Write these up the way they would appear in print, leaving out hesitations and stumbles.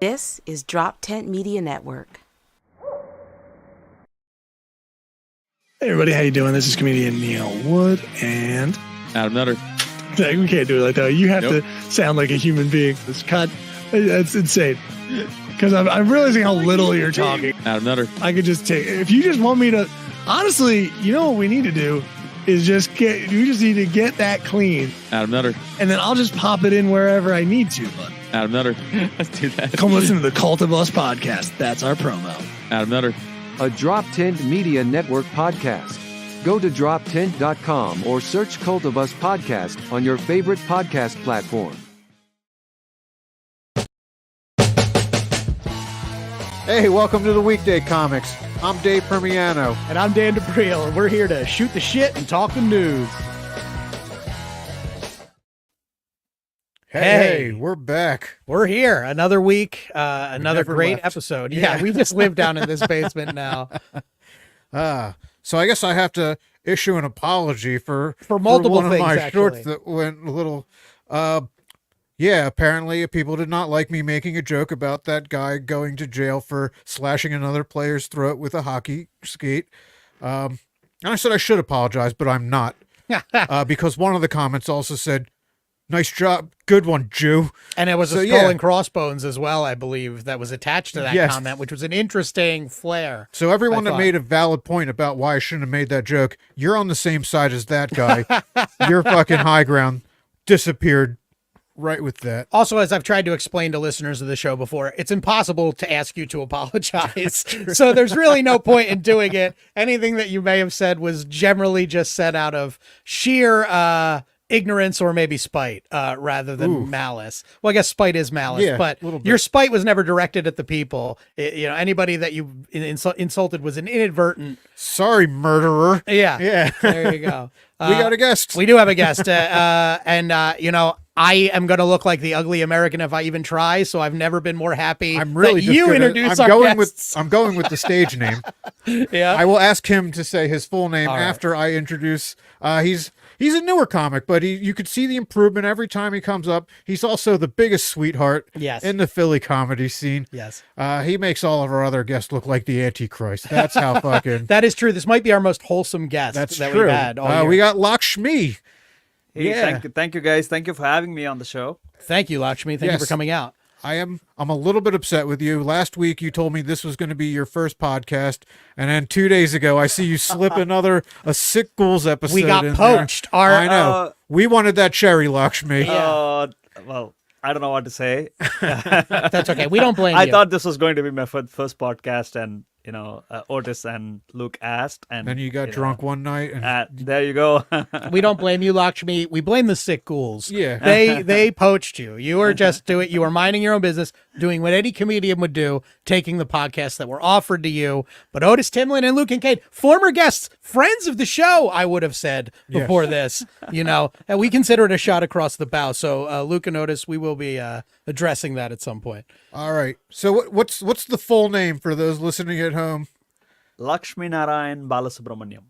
This is Drop Tent Media Network. Hey everybody, how you doing? This is comedian Neil Wood and Adam Nutter. We can't do it like that. You have to sound like a human being. This cut, that's insane. Because I'm realizing how little you're talking. Adam Nutter. I could just take, if you just want me to, honestly, you know what we need to do is you just need to get that clean. Adam Nutter. And then I'll just pop it in wherever I need to. But Adam Nutter. Let's do that. come listen to the Cult of Us podcast. That's our promo. Adam Nutter. A Drop Tent Media Network podcast. Go to droptent.com or search Cult of Us podcast on your favorite podcast platform. Hey, welcome to the Weekday Comics. I'm Dave Primiano. And I'm Dan D'Aprile, and we're here to shoot the shit and talk the news. Hey, we're back. We're here. Another week, another great left. episode. Yeah, we just live down in this basement now. So I guess I have to issue an apology for multiple one of things, my actually. shorts that went a little... Yeah, apparently people did not like me making a joke about that guy going to jail for slashing another player's throat with a hockey skate. And I said I should apologize, but I'm not. Because one of the comments also said, "Nice job. Good one, Jew." And it was a skull and crossbones as well, I believe, that was attached to that comment, which was an interesting flair. So everyone that made a valid point about why I shouldn't have made that joke, you're on the same side as that guy. Your fucking high ground disappeared right with that. Also, as I've tried to explain to listeners of the show before, it's impossible to ask you to apologize. So there's really no point in doing it. Anything that you may have said was generally just said out of sheer ignorance or maybe spite rather than malice. Well, I guess spite is malice, but your spite was never directed at the people. Anybody that you insulted was an inadvertent. Sorry, murderer. Yeah. There you go. We got a guest. We do have a guest. I am going to look like the ugly American if I even try. So I've never been more happy. I'm really that you introduce our guests. I'm going with the stage name. Yeah. I will ask him to say his full name All right. after I introduce. He's a newer comic, but you could see the improvement every time he comes up. He's also the biggest sweetheart in the Philly comedy scene. Yes. He makes all of our other guests look like the Antichrist. That's how fucking... That is true. This might be our most wholesome guest That's that true. we've had all year. We got Lakshmi. Hey, thank you guys. Thank you for having me on the show. Thank you, Lakshmi. Thank you for coming out. I'm a little bit upset with you. Last week you told me this was going to be your first podcast, and then 2 days ago I see you slip a Sick Ghouls episode. We got in poached. There. I know. We wanted that cherry, Lakshmi. Well, I don't know what to say. That's okay. We don't blame you. I thought this was going to be my first podcast, and Otis and Luke asked, and then you got drunk one night, and there you go. We don't blame you, Lakshmi. We blame the Sick Ghouls. Yeah, they poached you. You were just you were minding your own business, doing what any comedian would do, taking the podcasts that were offered to you. But Otis Timlin and Luke Kincaid, former guests, friends of the show, I would have said before this. And we consider it a shot across the bow. So Luke and Otis, we will be addressing that at some point. All right. So what's the full name for those listening at home? Lakshminarayan Balasubramaniam.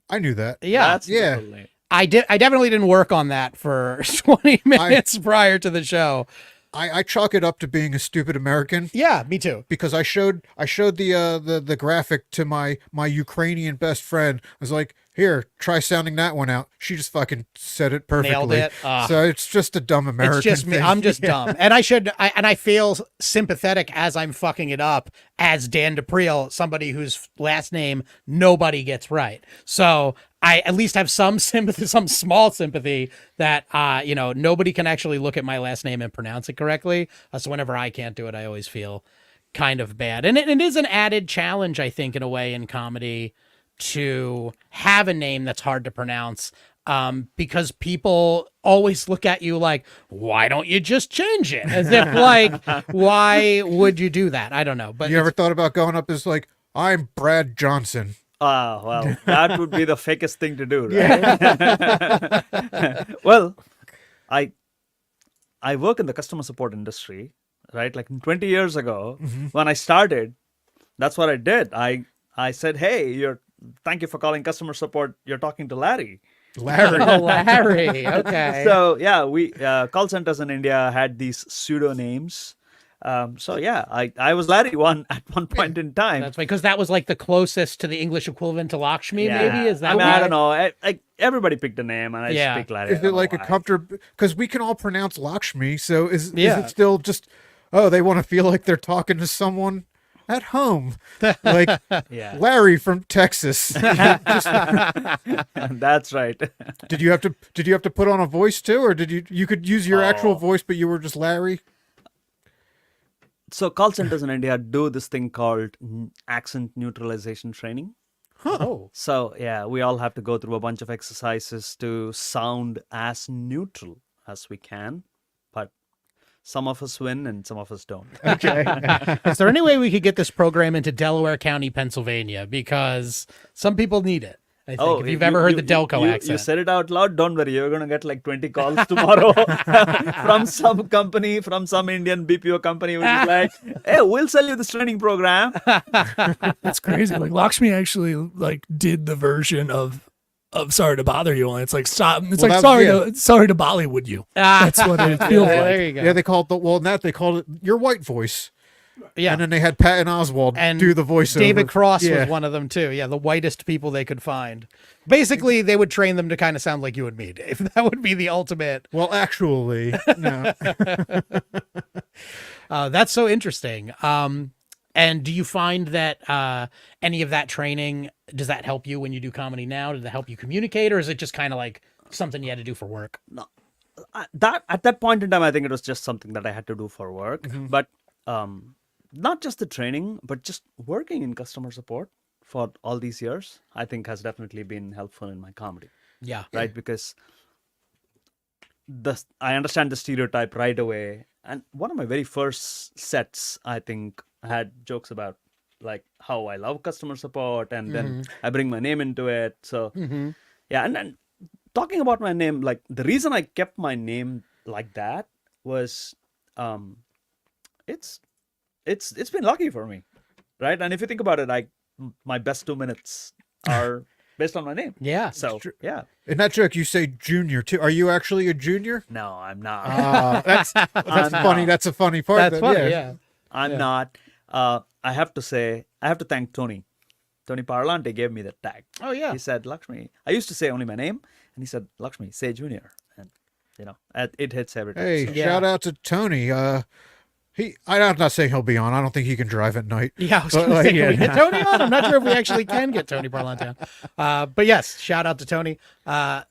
I knew that. Yeah. That's the full name. I definitely didn't work on that for 20 minutes prior to the show. I chalk it up to being a stupid American. Yeah, me too. Because I showed the graphic to my Ukrainian best friend. I was like, "Here, try sounding that one out." She just fucking said it perfectly. Nailed it. So it's just a dumb American. It's just me. thing. I'm just dumb, and I feel sympathetic as I'm fucking it up as Dan D'Aprile, somebody whose last name nobody gets right. So I at least have some sympathy, some small sympathy that nobody can actually look at my last name and pronounce it correctly. So whenever I can't do it, I always feel kind of bad, and it is an added challenge, I think, in a way, in comedy, to have a name that's hard to pronounce, because people always look at you like, why don't you just change it? As if like, why would you do that? I don't know. But you ever thought about going up as like, "I'm Brad Johnson"? Well, that would be the fakest thing to do, right? Well, I work in the customer support industry, right? Like 20 years ago, when I started, that's what I did. I said, "Hey, thank you for calling customer support. You're talking to Larry." Larry. Oh, Larry. Okay. So yeah, we call centers in India had these pseudo names. So yeah, I was Larry at one point in time. That's because that was like the closest to the English equivalent to Lakshmi. Yeah. Maybe is that? I mean, why? I don't know. Everybody picked a name, and I Yeah. just picked Larry. Is it like a comfortable? Because we can all pronounce Lakshmi, so is Yeah. it still just? Oh, they want to feel like they're talking to someone at home, like Yeah, Larry from Texas. that's right. Did you have to put on a voice too, or did you could use your actual voice, but you were just Larry? So call centers in India do this thing called accent neutralization training. Oh, So yeah, we all have to go through a bunch of exercises to sound as neutral as we can, but some of us win and some of us don't. Okay. is there any way we could get this program into Delaware County, Pennsylvania? Because some people need it. I think if you've ever heard the Delco accent. You said it out loud. Don't worry, you're gonna get like 20 calls tomorrow from some company, from some Indian BPO company, which is like, "Hey, we'll sell you this training program." That's crazy. Like Lakshmi actually like did the version of Sorry to Bother You. And it's like stop. It's Well, like that's- sorry to Bollywood you. That's what it feels like. There you go. Yeah, they called they called it your white voice. Yeah. And then they had Patton Oswalt And do the voiceover. David Cross Yeah. was one of them too. Yeah, the whitest people they could find. Basically, they would train them to kind of sound like you and me, Dave. That would be the ultimate. Well, actually, no. That's so interesting. And do you find that any of that training, does that help you when you do comedy now? Did it help you communicate, or is it just kind of like something you had to do for work? That at that point in time, I think it was just something that I had to do for work. But not just the training, but just working in customer support for all these years, I think has definitely been helpful in my comedy. Yeah. Right? Because I understand the stereotype right away. And one of my very first sets, I think, had jokes about like how I love customer support, and then I bring my name into it. So yeah, and then talking about my name, like the reason I kept my name like that was it's been lucky for me, right? And if you think about it, my best 2 minutes are based on my name. Yeah. So yeah. In that joke, you say junior too. Are you actually a junior? No, I'm not. That's funny. That's a funny part. That's then, funny. Yeah. I'm not. I have to thank Tony. Tony Parlante gave me that tag. Oh, yeah. He said, Lakshmi. I used to say only my name, and he said, Lakshmi, say Junior. And, it hits every time. Hey, So- shout out to Tony. I'm not saying he'll be on. I don't think he can drive at night. Yeah, I was But, going to like, say, can yeah. we get Tony on? I'm not sure if we actually can get Tony Parlante on. But yes, shout out to Tony. That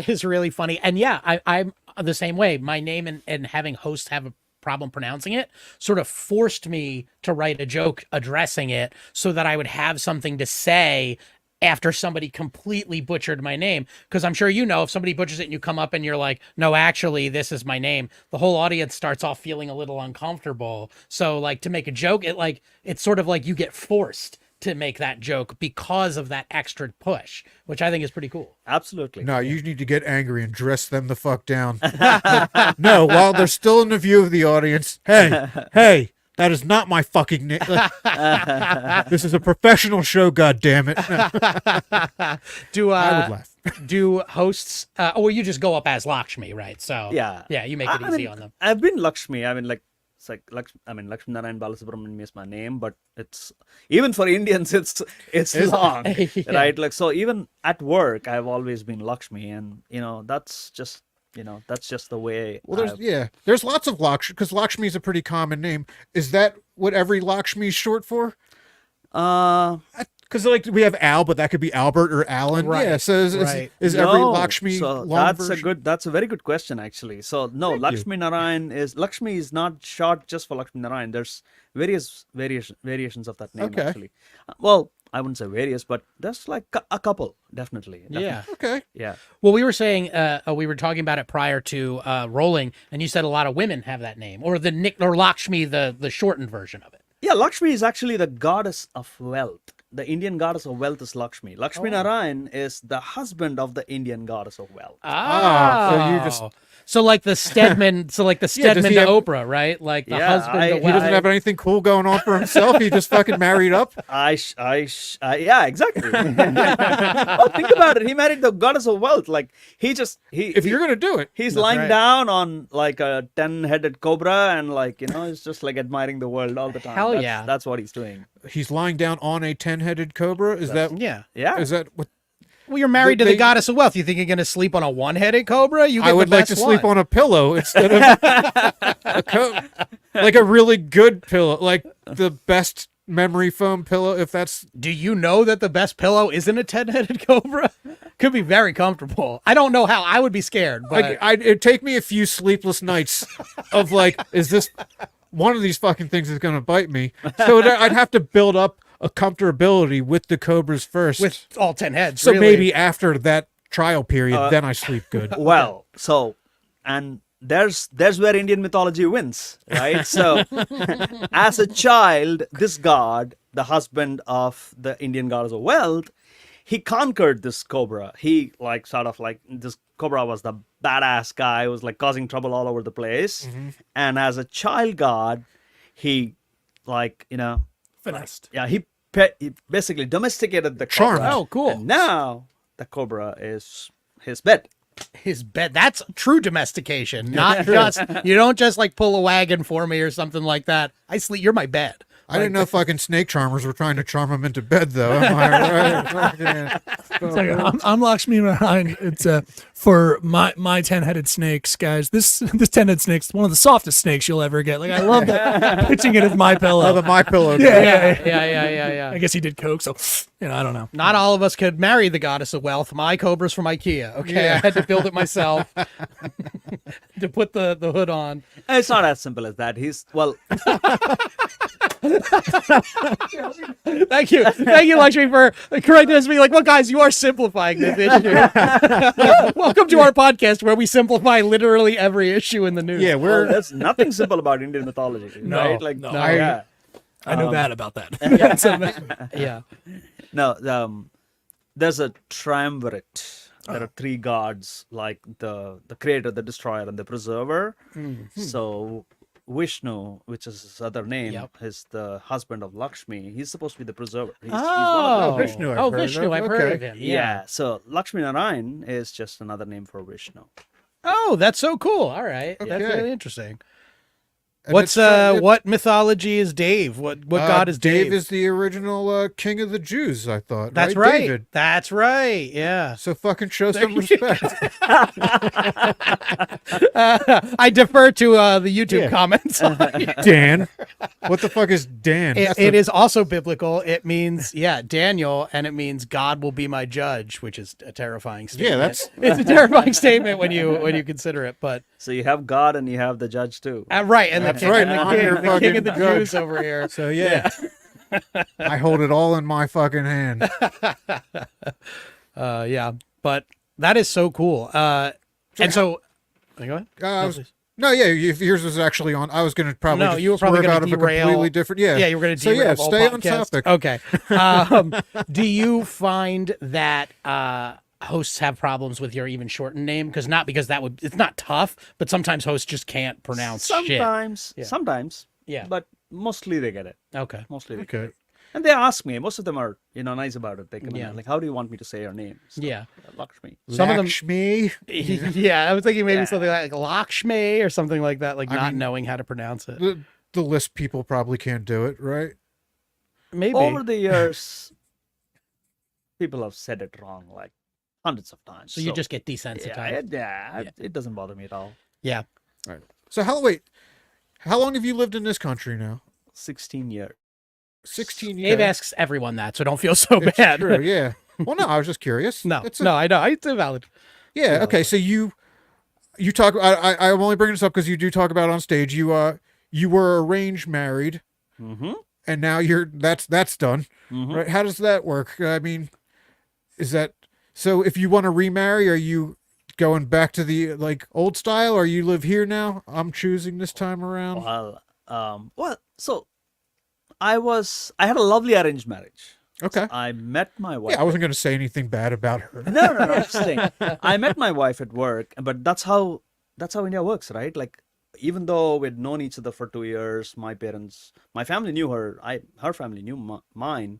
is really funny. And yeah, I'm the same way. My name and having hosts have a problem pronouncing it sort of forced me to write a joke addressing it so that I would have something to say after somebody completely butchered my name. Because I'm sure if somebody butchers it and you come up and you're like, no, actually, this is my name, the whole audience starts off feeling a little uncomfortable. So like to make a joke, it's sort of like you get forced to make that joke because of that extra push, which I think is pretty cool. Absolutely. No, you need to get angry and dress them the fuck down. No, while they're still in the view of the audience. Hey, that is not my fucking name. This is a professional show, goddammit. Do I would laugh. do hosts or you just go up as Lakshmi, right? So Yeah. you make it easy on them. I've been Lakshmi. I mean, like, it's like Lakshminarayan Balasubramaniam is my name, but it's even for Indians, it's long, Yeah. right? Like, so even at work, I've always been Lakshmi, and that's just the way. Well, there's lots of Lakshmi, because Lakshmi is a pretty common name. Is that what every Lakshmi is short for? Because like we have Al, but that could be Albert or Alan. Right, Yeah. So is right. every Lakshmi so long version? that's a very good question, actually. So no, Lakshmi is not short just for Lakshminarayan. There's variations of that name, Okay. actually. Well, I wouldn't say various, but there's like a couple, definitely. Yeah. Okay. Yeah. Well, we were saying we were talking about it prior to rolling, and you said a lot of women have that name, or or Lakshmi, the shortened version of it. Yeah, Lakshmi is actually the goddess of wealth. The Indian goddess of wealth is Lakshmi. Lakshminarayan is the husband of the Indian goddess of wealth. Ah, so you just So like the Stedman, does he to have- Oprah, right? Like the Yeah, husband, the he He doesn't wife. have anything cool going on for himself. He just fucking married up. Yeah, exactly. Oh, think about it. He married the goddess of wealth. Like If you're gonna do it, he's That's lying right. down on like a 10-headed cobra and like he's just like admiring the world all the time. Hell That's, yeah. that's what he's doing. he's lying down on a 10-headed cobra. Is that? Yeah. Yeah. Is that what? Well, you're married to They- the goddess of wealth. You think you're going to sleep on a one-headed cobra? You get I would the like best to sleep one. on a pillow instead of like a really good pillow, like the best memory foam pillow. If that's Do you know that the best pillow isn't a 10-headed cobra? Could be very comfortable. I don't know how. I would be scared, but like, it'd take me a few sleepless nights of like, is this one of these fucking things is gonna bite me? So I'd have to build up a comfortability with the cobras first. with all 10 heads. so really. maybe after that trial period, then I sleep good. Well, so and there's where Indian mythology wins, right? So as a child, this god, the husband of the Indian goddess of wealth, he conquered this cobra. He like sort of like this cobra was the badass guy who was like causing trouble all over the place. And as a child god, he like Finessed. yeah, he basically domesticated the Charmed. cobra. Oh, cool. And now the cobra is his pet. His bed. That's true domestication, not just, you don't just like pull a wagon for me or something like that. I sleep, you're my bed. I didn't know fucking snake charmers were trying to charm him into bed, though. Am I right? It's like, I'm Lakshminarayan. It's for my 10-headed snakes, guys. This 10-headed snake's one of the softest snakes you'll ever get. Like, I love that. Pitching it as my pillow. Oh, the my pillow. yeah. Yeah. I guess he did coke, so I don't know. Not all of us could marry the goddess of wealth. My cobra's from IKEA. Okay, I had to build it myself to put the hood on. It's not as simple as that. He's well, Thank you, Lakshmi, for correcting us. Being like, well, guys, you are simplifying this issue. Welcome to our podcast where we simplify literally every issue in the news. Yeah, we're there's nothing simple about Indian mythology, right? Like, no. yeah. I know that about that. yeah. No, there's a triumvirate. There are three gods, like the creator, the destroyer, and the preserver. So Vishnu, which is his other name, Yep. is the husband of Lakshmi. He's supposed to be the preserver. He's Oh, one of them. Vishnu I've Oh, heard Vishnu, of. I've heard Okay. of him. Yeah. So Lakshminarayan is just another name for Vishnu. Oh, that's so cool. All right, that's Okay. really interesting. And What's it's- what mythology is Dave? What god is Dave? Dave is the original king of the Jews, I thought. That's right. David. That's right. Yeah. So fucking show some respect. I defer to the YouTube Yeah. comments. Dan. What the fuck is Dan? It is also biblical. It means, Daniel, and it means God will be my judge, which is a terrifying statement. that's- it's a terrifying statement when you consider it. But So you have God and you have the judge too. right, and That's right, the I'm king, your the king fucking of the judge. Jews over here. So yeah. I hold it all in my fucking hand. Yeah, but that is so cool. And so, go ahead. No, yeah, yours was actually on. I was going to probably No, just you were probably swerve gonna out of a derail- completely different. Yeah, Yeah, you were going to So derail yeah, the whole stay on podcast. topic. Okay. Do you find that hosts have problems with your even shortened name? Because it's not tough, but sometimes hosts just can't pronounce shit. Sometimes. Yeah. But mostly they get it. Okay. Mostly they get it. Okay. And they ask me. Most of them are, nice about it. They come Yeah. in like, how do you want me to say your name? So, Yeah. Lakshmi. Some of them- Lakshmi. Yeah, I was thinking maybe something like Lakshmi or something like that, like not knowing how to pronounce it. The list people probably can't do it, right? Maybe. Over the years, people have said it wrong like hundreds of times. So you just get desensitized. It doesn't bother me at all. Yeah. So how long have you lived in this country now? 16 years. 16 Dave years. asks everyone that, so don't feel so It's bad. true, yeah. Well, no, I was just curious. No, It's I know. It's valid. Yeah. Okay. So you talk. I'm only bringing this up because you do talk about it on stage. You were arranged married, Mm-hmm. and now that's done. Right? How does that work? I mean, is that so? If you want to remarry, are you going back to the old style, or you live here now? I'm choosing this time around. So I had a lovely arranged marriage. Okay. I met my wife. Yeah, I wasn't going to say anything bad about her. No. I'm just saying. I met my wife at work, but that's how that's how India works, right? Like, even though we'd known each other for 2 years, my family knew her, her family knew mine.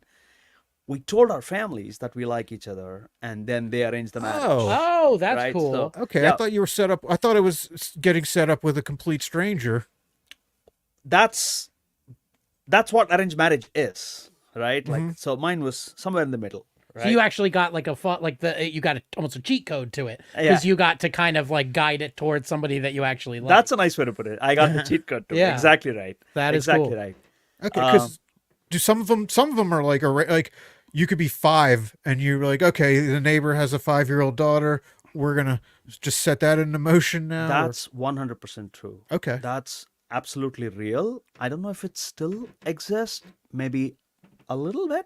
We told our families that we like each other, and then they arranged the marriage. Oh, that's Right, cool. so- Okay, Yeah. I thought you were set up. I thought it was getting set up with a complete stranger. That's what arranged marriage is, right? Like, so mine was somewhere in the middle. Right? So you actually got like you got almost a cheat code to it Yeah. because you got to kind of like guide it towards somebody that you actually like. That's a nice way to put it. I got the cheat code too. Yeah. Exactly right. That is exactly cool. right. Okay, because do some of them are like you could be 5 and you're like, okay, the neighbor has a 5-year-old daughter. We're gonna just set that into motion now. or- That's 100% true. Okay. That's absolutely real. I don't know if it still exists, maybe a little bit,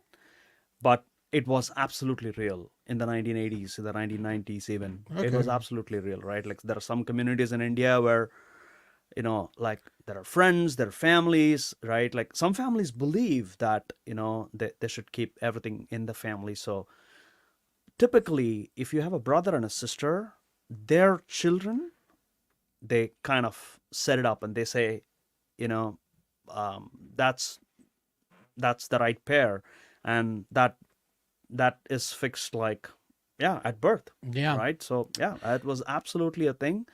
but it was absolutely real in the 1980s, in the 1990s even. It was absolutely real, right? Like, there are some communities in India where, like, there are friends, there are families, right? Like, some families believe that, they should keep everything in the family. So typically, if you have a brother and a sister, their children, they kind of set it up and they say, that's the right pair, and that is fixed, like, at birth. Yeah. Right. So it was absolutely a thing.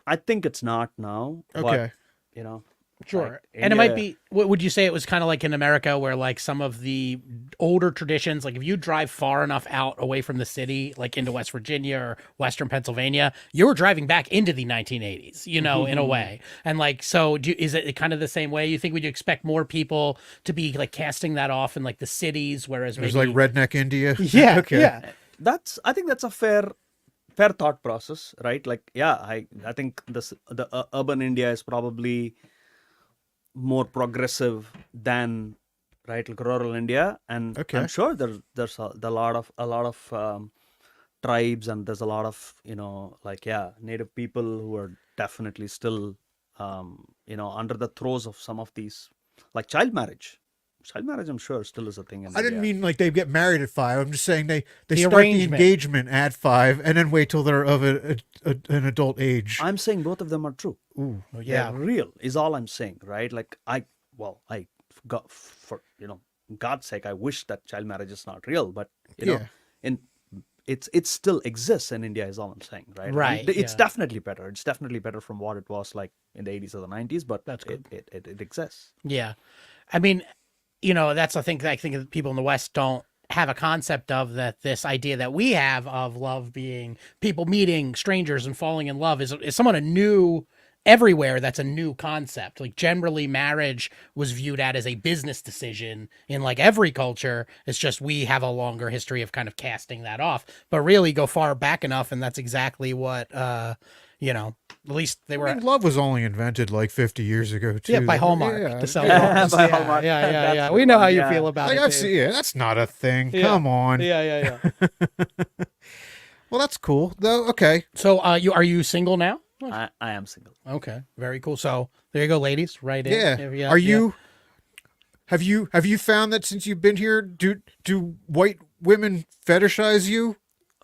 I think it's not now. Okay. But, Sure. like, And it might India- be, would you say it was kind of like in America where like some of the older traditions, like if you drive far enough out away from the city, like into West Virginia or Western Pennsylvania, you were driving back into the 1980s, in a way. And like, so is it kind of the same way? You think, would you expect more people to be like casting that off in like the cities, whereas It was maybe... like redneck India. Yeah. Okay. Yeah. I think that's a fair thought process, right? Like, I think the urban India is probably more progressive than, right, like rural India, and Okay. I'm sure there's a lot of tribes, and there's a lot of native people who are definitely still under the throes of some of these, like child marriage. I'm sure still is a thing in I didn't India. mean like they get married at 5. I'm just saying they The start the arrangement. engagement at 5 and then wait till they're of an adult age. I'm saying both of them are true. Ooh. Yeah. They're real is all I'm saying, right? Like, I got, for God's sake, I wish that child marriage is not real, but it still exists in India is all I'm saying, right? Right, And it's yeah. definitely better. It's definitely better from what it was like in the 80s or the 90s, but That's good. It exists. Yeah. I mean, that's I think that people in the West don't have a concept of, that this idea that we have of love being people meeting strangers and falling in love is somewhat a new, everywhere that's a new concept. Like, generally marriage was viewed at as a business decision in like every culture. It's just we have a longer history of kind of casting that off, but really go far back enough, and that's exactly what at least they were I mean, love was only invented like 50 years ago too. by Hallmark Yeah. to sell Yeah, homes. by Yeah, Hallmark. yeah, That's yeah. the We know how one, you yeah. feel about Like, it. I've dude. seen, that's not a thing. Yeah. Come on. Yeah. Well, that's cool though. Okay. So, are you single now? I am single. Okay, very cool. So there you go, ladies. Right in. Yeah. Are you? Have you found that since you've been here, do white women fetishize you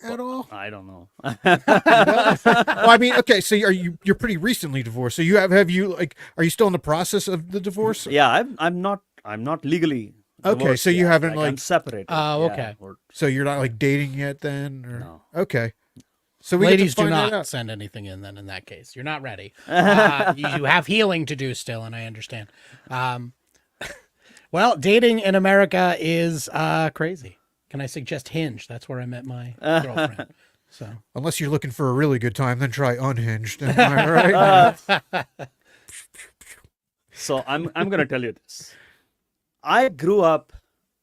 at all? I don't know. Well, I mean, okay. So you're pretty recently divorced. So have you like? Are you still in the process of the divorce? Yeah, I'm not legally. Okay, divorced so you yet. haven't, I'm like- separated. Oh, yeah, okay. or- So you're not like dating yet then? Or? No. Okay. So we get to Ladies, do find that not out. send anything in. Then, in that case, you're not ready. You have healing to do still, and I understand. Well, dating in America is crazy. Can I suggest Hinge? That's where I met my girlfriend. So Unless you're looking for a really good time, then try Unhinged. Am I right? So I'm gonna tell you this. I grew up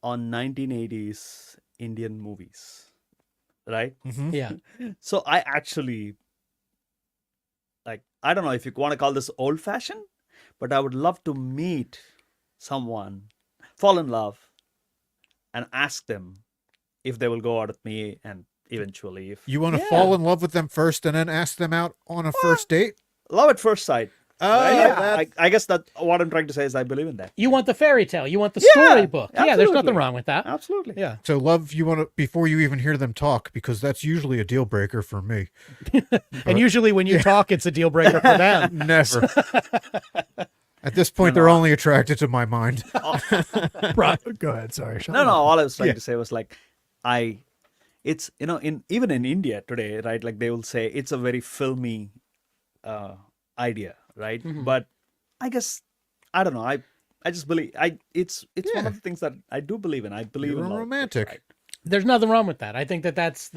on 1980s Indian movies, right? yeah, So I actually, like, I don't know if you want to call this old fashioned, but I would love to meet someone, fall in love, and ask them if they will go out with me, and eventually if You want to fall in love with them first and then ask them out on a first date? love at first sight. I guess that what I'm trying to say is I believe in that. You want the fairy tale. You want the Yeah, storybook. Yeah, there's nothing absolutely. wrong with that. Absolutely. Yeah. So love, you want to, before you even hear them talk, because that's usually a deal breaker for me. And usually when you talk, it's a deal breaker for them. Never. At this point, they're only attracted to my mind. Go ahead. Sorry. Shut No, up. all I was trying to say was like, it's, even in India today, right? Like they will say it's a very filmy idea, right? But I guess, I don't know. I just believe, it's one of the things that I do believe in. I believe You're in a love, romantic. right? There's nothing wrong with that. I think that's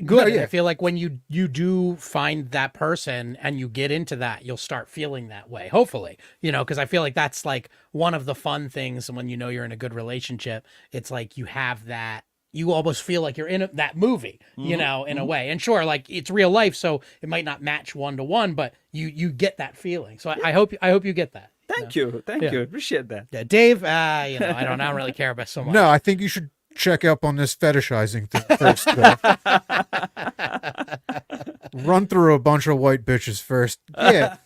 good. Yeah. I feel like when you do find that person and you get into that, you'll start feeling that way. Hopefully, because I feel like that's like one of the fun things when you're in a good relationship. It's like you have that. You almost feel like you're in that movie, in a way. And sure, like it's real life, so it might not match 1-to-1, but you get that feeling. So I hope you get that. Thank you. Appreciate that. Yeah, Dave. I don't really care about so much. No, I think you should check up on this fetishizing thing first. Run through a bunch of white bitches first. Yeah.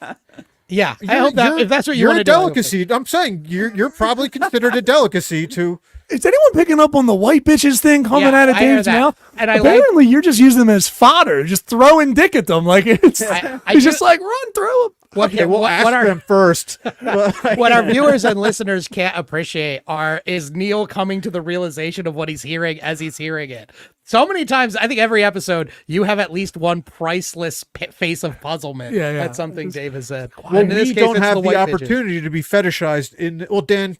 Yeah, I hope that if that's what you you're want a to do. delicacy. I'm saying you're probably considered a delicacy to. Is anyone picking up on the white bitches thing coming Yeah, out of I hear Dave's that. mouth? And I apparently you're just using them as fodder, just throwing dick at them. Like it's he's just like run through them. Okay, we'll ask them first. What our viewers and listeners can't appreciate is Neil coming to the realization of what he's hearing as he's hearing it. So many times, I think every episode, you have at least one priceless face of puzzlement. Yeah. That's something Dave has said. Well, And in this we case, don't it's have the white bitches. opportunity to be fetishized in. Well, Dan.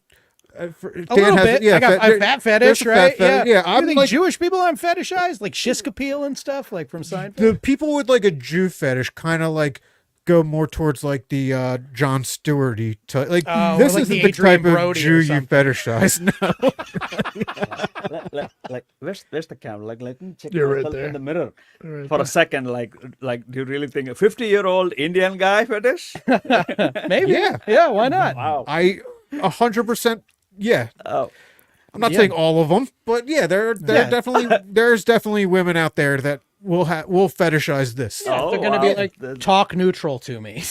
Dan A little has, bit. Yeah, I got a fat fetish, there's a right? fetish. Yeah. I'm You think like Jewish people aren't fetishized? Like Shiskapeel and stuff, like from Seinfeld? the people with like a Jew fetish, kind of like go more towards like the John Stewart-y type. Like this like isn't the the Adrian type of Brody Jew or you something. fetishize. No. Like where's the camera? Like let me check You're right myself there. in the mirror for a second. Like do you really think a 50-year-old Indian guy fetish? Maybe. Yeah. Yeah, why not? Wow. I 100%. Yeah. Oh. I'm not saying all of them, but yeah, there's definitely women out there that will fetishize this. Oh, They're going to be like, talk neutral to me.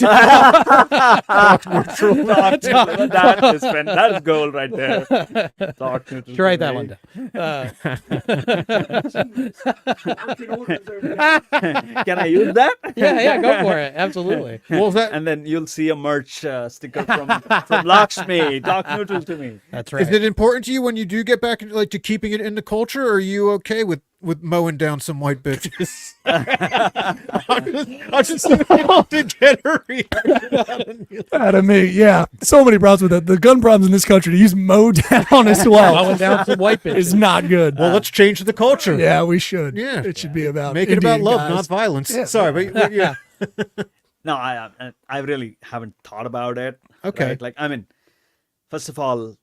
That is gold right there. Talk to Should write that one down. Can I use that? Yeah, go for it. Absolutely. Well, that And then you'll see a merch sticker from Lakshmi. Talk neutral to me. That's right. is it important to you when you do get back like to keeping it in the culture? Or are you okay with mowing down some white bitches? I'm just to get her reaction. Out of me, yeah. So many problems with that. The gun problems in this country to use mow down as well. Mowing down some white bitches. is not good. Well, let's change the culture. yeah, we should. Yeah. It should be about Make it about Indian love, guys. not violence. Yeah. Sorry, but yeah. No, I really haven't thought about it. Okay. Right? Like, I mean, first of all,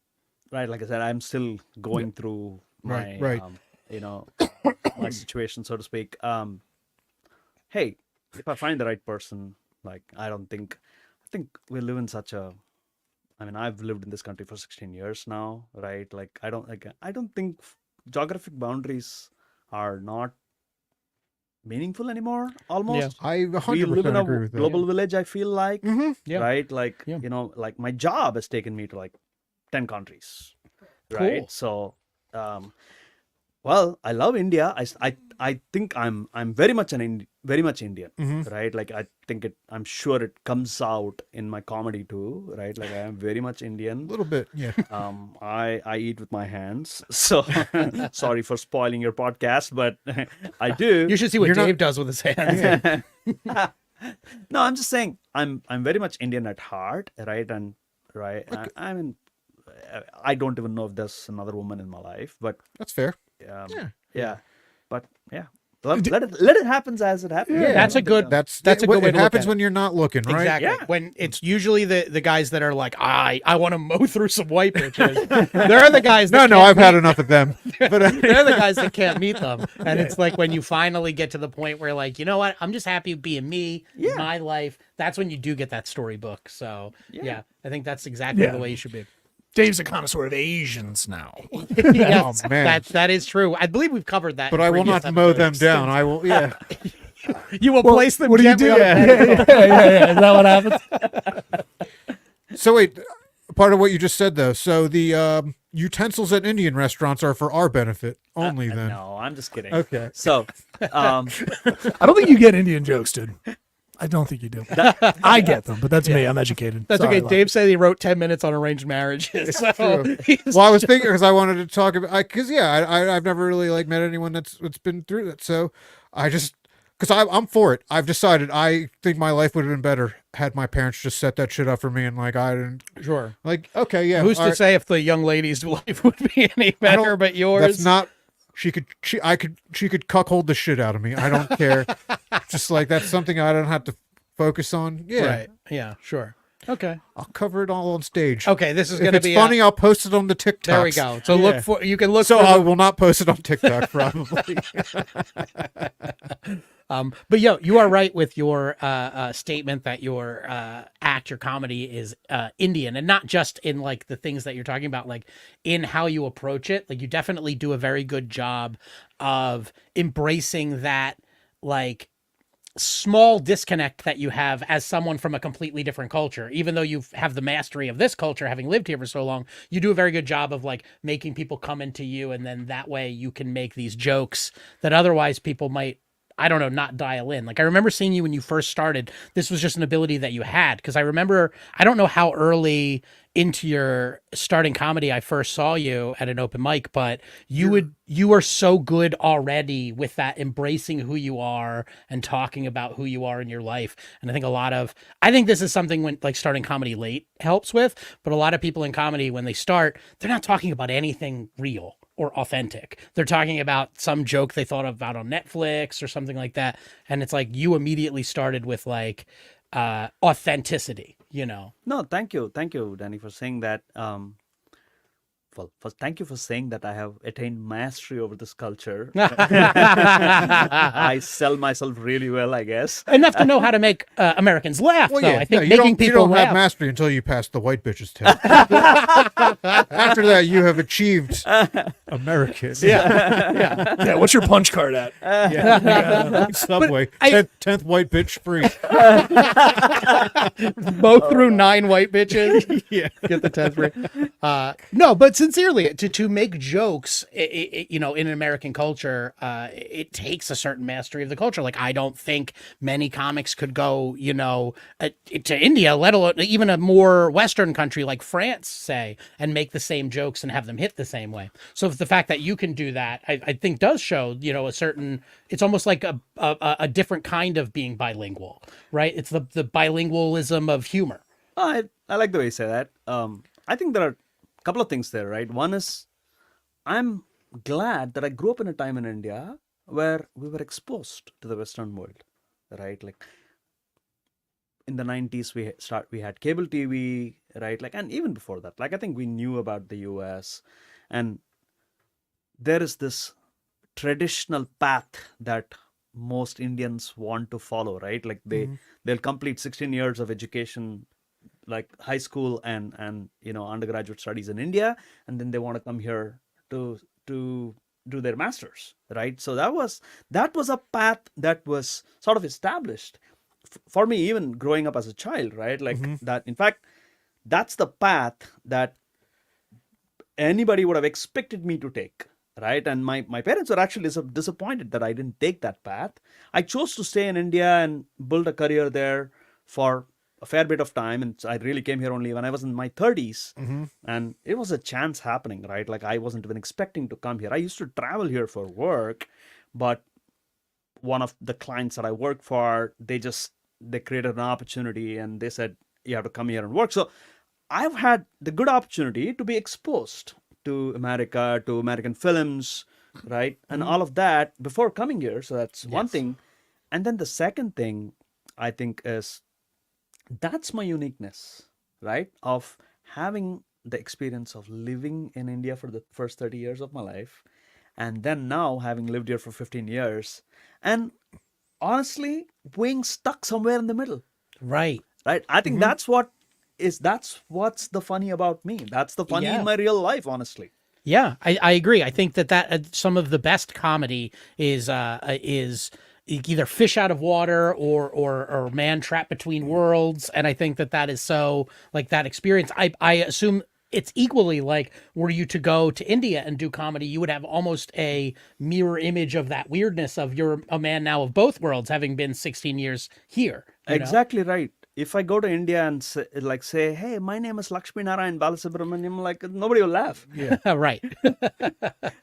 right, like I said, I'm still going through my, Right. my situation, so to speak. Hey, if I find the right person, like, I think we live in such a, I mean, I've lived in this country for 16 years now, right? Like, I don't think geographic boundaries are not meaningful anymore, almost. I We 100% live in a agree with that. global village, I feel like, Yeah. right? Like, Yeah. like my job has taken me to like 10 countries, right? Cool. So, well, I love India. I think I'm very much very much Indian, right? Like I'm sure it comes out in my comedy too, right? Like I am very much A Indian. little bit, yeah. I eat with my hands. So sorry for spoiling your podcast, but I do. You should see what You're not- Dave does with his hands. No, I'm just saying I'm very much Indian at heart, right? And right, I mean, I don't even know if there's another woman in my life, but That's fair. yeah. But yeah, let it happen as it happens. Yeah. That's a good. That's a good way It to look happens at it. when you're not looking, right? Exactly. Yeah. When it's usually the guys that are like, I want to mow through some white bitches. They're the guys. That No, can't I've had meet- enough of them. But They're the guys that can't meet them. And it's like when you finally get to the point where like, you know what? I'm just happy being me, my life. That's when you do get that storybook. So yeah, I think that's exactly Yeah. the way you should be. Dave's a connoisseur of Asians now. Yes, man. that is true. I believe we've covered that. but in I will previous not mow them episodes. down. I will, yeah. You will place them What do you gently do? on a pedestal. Yeah. Is that what happens? So wait, part of what you just said though. So the utensils at Indian restaurants are for our benefit only. Then No, I'm just kidding. Okay. So, I don't think you get Indian jokes, dude. I don't think you do. I get them, but that's me. I'm educated. That's Sorry, okay. Lon. Dave said he wrote 10 minutes on arranged marriages. So well, I was thinking because I wanted to talk about because I've never really like met anyone that's been through that. So I just because I'm for it. I've decided I think my life would have been better had my parents just set that shit up for me and like I didn't sure. like okay yeah. Who's all to right. say if the young lady's life would be any better but yours? That's not. She could cuckold the shit out of me. I don't care. Just like that's something I don't have to focus on. Yeah, Right. Yeah, sure. Okay. I'll cover it all on stage. Okay, this is If going to it's be funny, I'll post it on the TikTok. there we go. So look for you can look So for I will not post it on TikTok probably. but you are right with your statement that your act, your comedy is Indian, and not just in like the things that you're talking about, like in how you approach it. Like you definitely do a very good job of embracing that like small disconnect that you have as someone from a completely different culture. Even though you have the mastery of this culture, having lived here for so long, you do a very good job of like making people come into you, and then that way you can make these jokes that otherwise people might, I don't know, not dial in. Like I remember seeing you when you first started. This was just an ability that you had, because I remember, I don't know how early into your starting comedy I first saw you at an open mic, but you were so good already with that, embracing who you are and talking about who you are in your life. And I think this is something when like starting comedy late helps with, but a lot of people in comedy, when they start, they're not talking about anything real or authentic. They're talking about some joke they thought about on Netflix or something like that. And it's like you immediately started with like authenticity, you know? no, thank you, Danny, for saying that. Well, first, thank you for saying that I have attained mastery over this culture. I sell myself really well, I guess. Enough to know how to make Americans laugh, Well, though. yeah, I think you making don't, you people don't laugh. have mastery until you pass the white bitches test. After that, you have achieved American. Yeah, what's your punch card at? Subway, I- 10th white bitch free. Both through 9 white bitches. Yeah, get the 10th free. No, but sincerely, to make jokes, you know, in American culture, it takes a certain mastery of the culture. Like, I don't think many comics could go, you know, to India, let alone even a more Western country like France, say, and make the same jokes and have them hit the same way. So the fact that you can do that, I think does show, you know, a certain, it's almost like a different kind of being bilingual, right? It's the bilingualism of humor. I like the way you say that. I think there are a couple of things there, right? One is I'm glad that I grew up in a time in India where we were exposed to the Western world, right? Like in the 90s, we had cable TV, right? Like, and even before that, like I think we knew about the US, and there is this traditional path that most Indians want to follow, right? Like they'll complete 16 years of education, like high school and you know undergraduate studies in India, and then they want to come here to do their masters, right? So that was a path that was sort of established for me, even growing up as a child, right? Like that. In fact, that's the path that anybody would have expected me to take, right? And my parents were actually disappointed that I didn't take that path. I chose to stay in India and build a career there for a fair bit of time, and I really came here only when I was in my 30s, and it was a chance happening, right? Like I wasn't even expecting to come here. I used to travel here for work, but one of the clients that I work for, they created an opportunity and they said, you have to come here and work. So I've had the good opportunity to be exposed to America, to American films, right? And all of that before coming here. So that's one thing. And then the second thing I think is that's my uniqueness, right? Of having the experience of living in India for the first 30 years of my life. And then now having lived here for 15 years. And honestly, being stuck somewhere in the middle. Right. Right. I think that's what's the funny about me. That's the funny in my real life, honestly. Yeah, I agree. I think that some of the best comedy is either fish out of water or man trapped between worlds. And I think that is so like that experience. I assume it's equally like, were you to go to India and do comedy, you would have almost a mirror image of that weirdness of you're a man now of both worlds, having been 16 years here. you know? Exactly right. If I go to India and say, hey, my name is Lakshminarayan Balasubramaniam, like nobody will laugh, Right.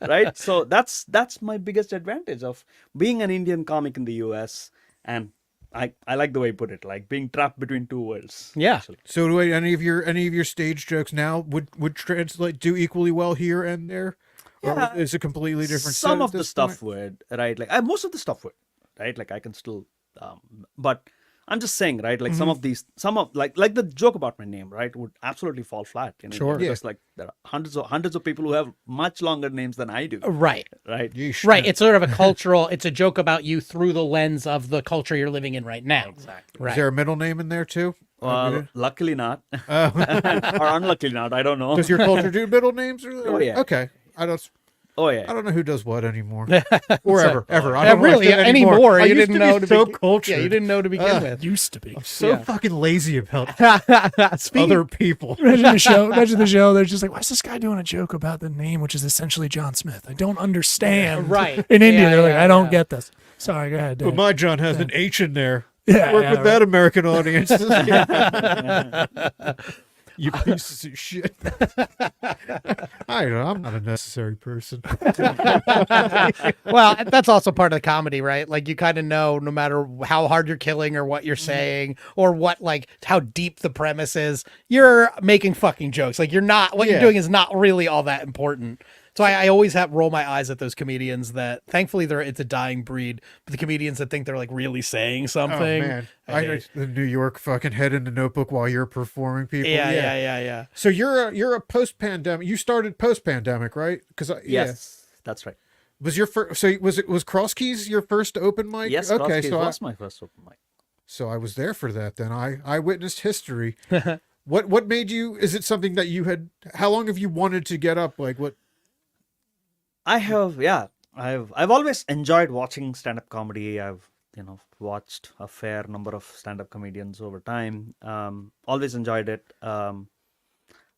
right? So that's my biggest advantage of being an Indian comic in the US, and I like the way you put it, like being trapped between two worlds. Yeah. actually. So do any of your stage jokes now would translate do equally well here and there? Yeah. Or is it completely different? Some set of at the this stuff point? would, right? Like most of the stuff would, right? Like I can still, but I'm just saying, right? Like some of like the joke about my name, right, would absolutely fall flat. Sure. Because like there are hundreds of people who have much longer names than I do, Right. right? Yeesh. Right. It's sort of a cultural, it's a joke about you through the lens of the culture you're living in right now. Exactly. Right. Is there a middle name in there too? Luckily not, or unluckily not. I don't know. Does your culture do middle names? Oh, yeah. Okay. I Oh yeah. don't know who does what anymore, or ever. I Yeah, don't know if really, it anymore. I You used didn't to know be to so be- cultured. Yeah, you didn't know to begin with. Used to be. So Yeah. fucking lazy about Speaking, other people. Imagine the show. Imagine the show. They're just like, why is this guy doing a joke about the name, which is essentially John Smith? I don't understand. Right. In India, Yeah, they're like, yeah, I don't yeah. get this. Sorry, go ahead. But Dave. my John has an H in there. Yeah, Work yeah, with right. that American audience. You pieces of shit. I'm not a necessary person. well, that's also part of the comedy, right? Like you kind of know no matter how hard you're killing or what you're saying or what, like how deep the premise is, you're making fucking jokes. Like you're not, what you're Yeah. doing is not really all that important. So I always roll my eyes at those comedians that thankfully it's a dying breed, but the comedians that think they're like really saying something. Oh man, I I hate- the New York fucking head in the notebook while you're performing people. Yeah. So you're a post pandemic. You started post pandemic, right? Because Yes, that's right. was your first. So was Cross Keys your first open mic? Yes, Okay. Crosskeys So was my first open mic. so I was there for that. Then I witnessed history. What made you? Is it something that you had? How long have you wanted to get up? Like what? I've always enjoyed watching stand-up comedy. I've watched a fair number of stand-up comedians over time. Always enjoyed it.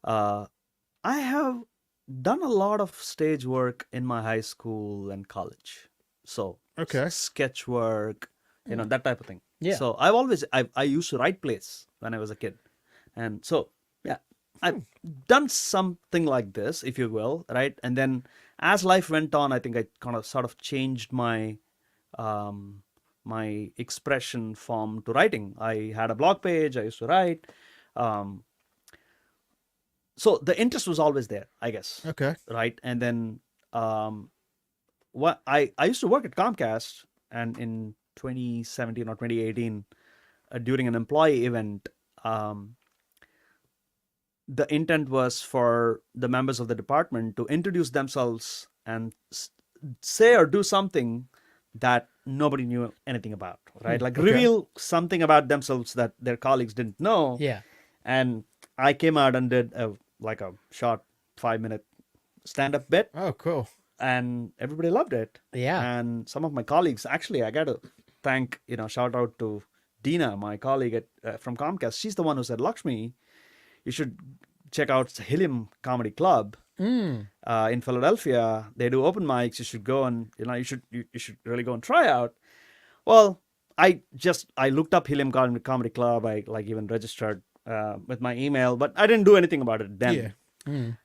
I have done a lot of stage work in my high school and college. So Okay. sketch work, that type of thing. Yeah. So I used to write plays when I was a kid, and so yeah, I've done something like this, if you will, right? And then as life went on, I think I kind of sort of changed my my expression form to writing. I had a blog page. I used to write. So the interest was always there, I guess. Okay. Right. And then what I used to work at Comcast, and in 2017 or 2018, during an employee event, the intent was for the members of the department to introduce themselves and say or do something that nobody knew anything about, right? Like reveal something about themselves that their colleagues didn't know. Yeah. And I came out and did a short 5-minute stand-up bit, Oh, cool. and everybody loved it. Yeah. And some of my colleagues, actually, I got to thank, shout out to Dina, my colleague from Comcast. She's the one who said, Lakshmi, you should check out Helium Comedy Club in Philadelphia. They do open mics. You should go and you should really go and try out. Well, I looked up Helium Comedy Club. I even registered with my email, but I didn't do anything about it then. Yeah.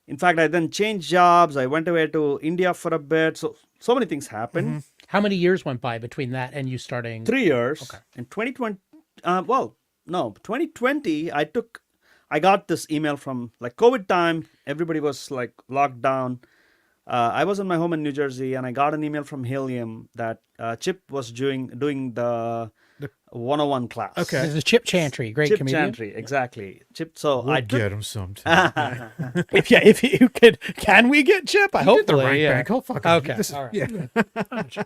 In fact, I then changed jobs. I went away to India for a bit. So many things happened. How many years went by between that and you starting? 3 years. Okay. In 2020, 2020, I got this email from COVID time. Everybody was locked down. I was in my home in New Jersey, and I got an email from Helium that Chip was doing the 101 class. Okay. This is Chip Chantry, great Chip comedian. Chantry, exactly. Chip. So We'll I took, get him sometime. If you could, can we get Chip? I hope the rank bank. He'll fucking Okay, this is- all right.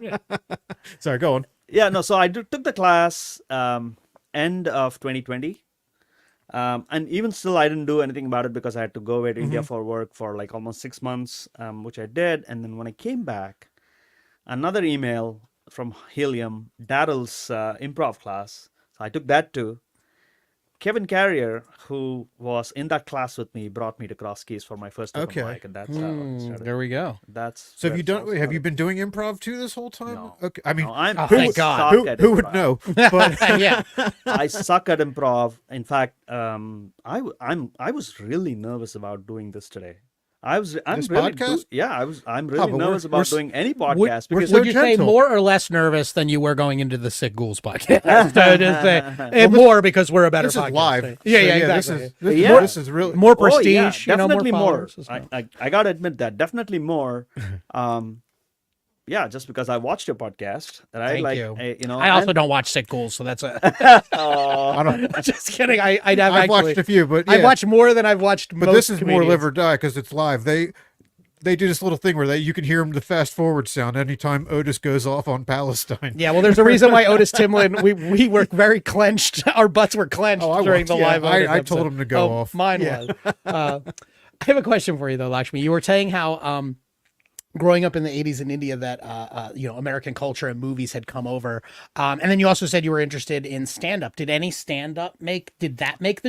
Yeah. Sorry, go on. yeah, no. So I took the class end of 2020. And even still, I didn't do anything about it because I had to go away to India for work for almost 6 months, which I did. And then when I came back, another email from Helium, Daryl's improv class. So I took that too. Kevin Carrier, who was in that class with me, brought me to Cross Keys for my first open mic, and that's how it started. There we go. That's So where have you it all done? Have you started. been doing improv too this whole time? No. Okay. I mean, No, I'm thank God. who would know? But Yeah. I suck at improv. In fact, I was really nervous about doing this today. I'm This really podcast? I'm really but nervous we're about s- doing any Would, podcast because so would you say gentle. more or less nervous than you were going into the Sick Ghouls podcast? Just say, more because we're a better this podcast. is live. Yeah, So, yeah, exactly. This is really More Oh, yeah, prestige, definitely more more. followers. I gotta admit that definitely more. Yeah, just because I watched your podcast, right? Thank you. You know, I also and- don't watch Sick Ghouls, so that's a. I don't. Just kidding. I've I've actually, watched a few, but yeah. I've watched more than I've watched. But most this is more comedians. live or die because it's live. They do this little thing where you can hear them the fast forward sound anytime Otis goes off on Palestine. Yeah, well, there's a reason why Otis Timlin. We were very clenched. Our butts were clenched Oh, I during was, the yeah. live. Otis I told episode. him to go Oh, off. Mine Yeah. was. I have a question for you though, Lakshmi. You were saying how growing up in the 80s in India that American culture and movies had come over, and then you also said you were interested in stand-up. Did any stand-up make the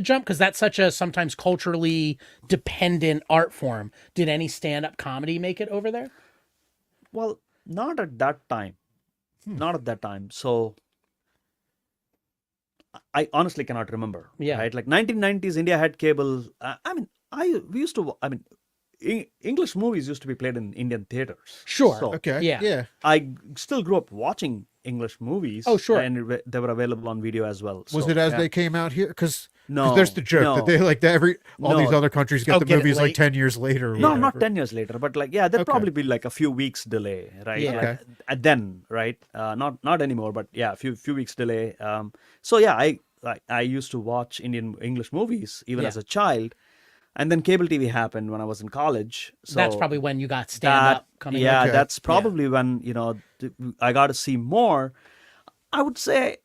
jump? Because that's such a sometimes culturally dependent art form. Did any stand-up comedy make it over there? Well, not at that time. Not at that time. So I honestly cannot remember. Yeah. Right? Like 1990s, India had cable. English movies used to be played in Indian theaters. Sure. So Okay. Yeah. Yeah. I still grew up watching English movies. Oh, sure. And they were available on video as well. Was So, it as yeah. they came out here? Because No, there's the joke no. that they like all these No. other countries get Oh, the get it movies like late. 10 years later. Or No, whatever. not 10 years later, but like, yeah, there'd Okay. probably be like a few weeks delay, right? Yeah. Like, Okay. then, right? Not anymore, but yeah, a few weeks delay. So yeah, I used to watch English movies even Yeah. as a child, and then cable TV happened when I was in college. So That's probably when you got stand-up coming. yeah, Okay. that's probably when I got to see more. I would say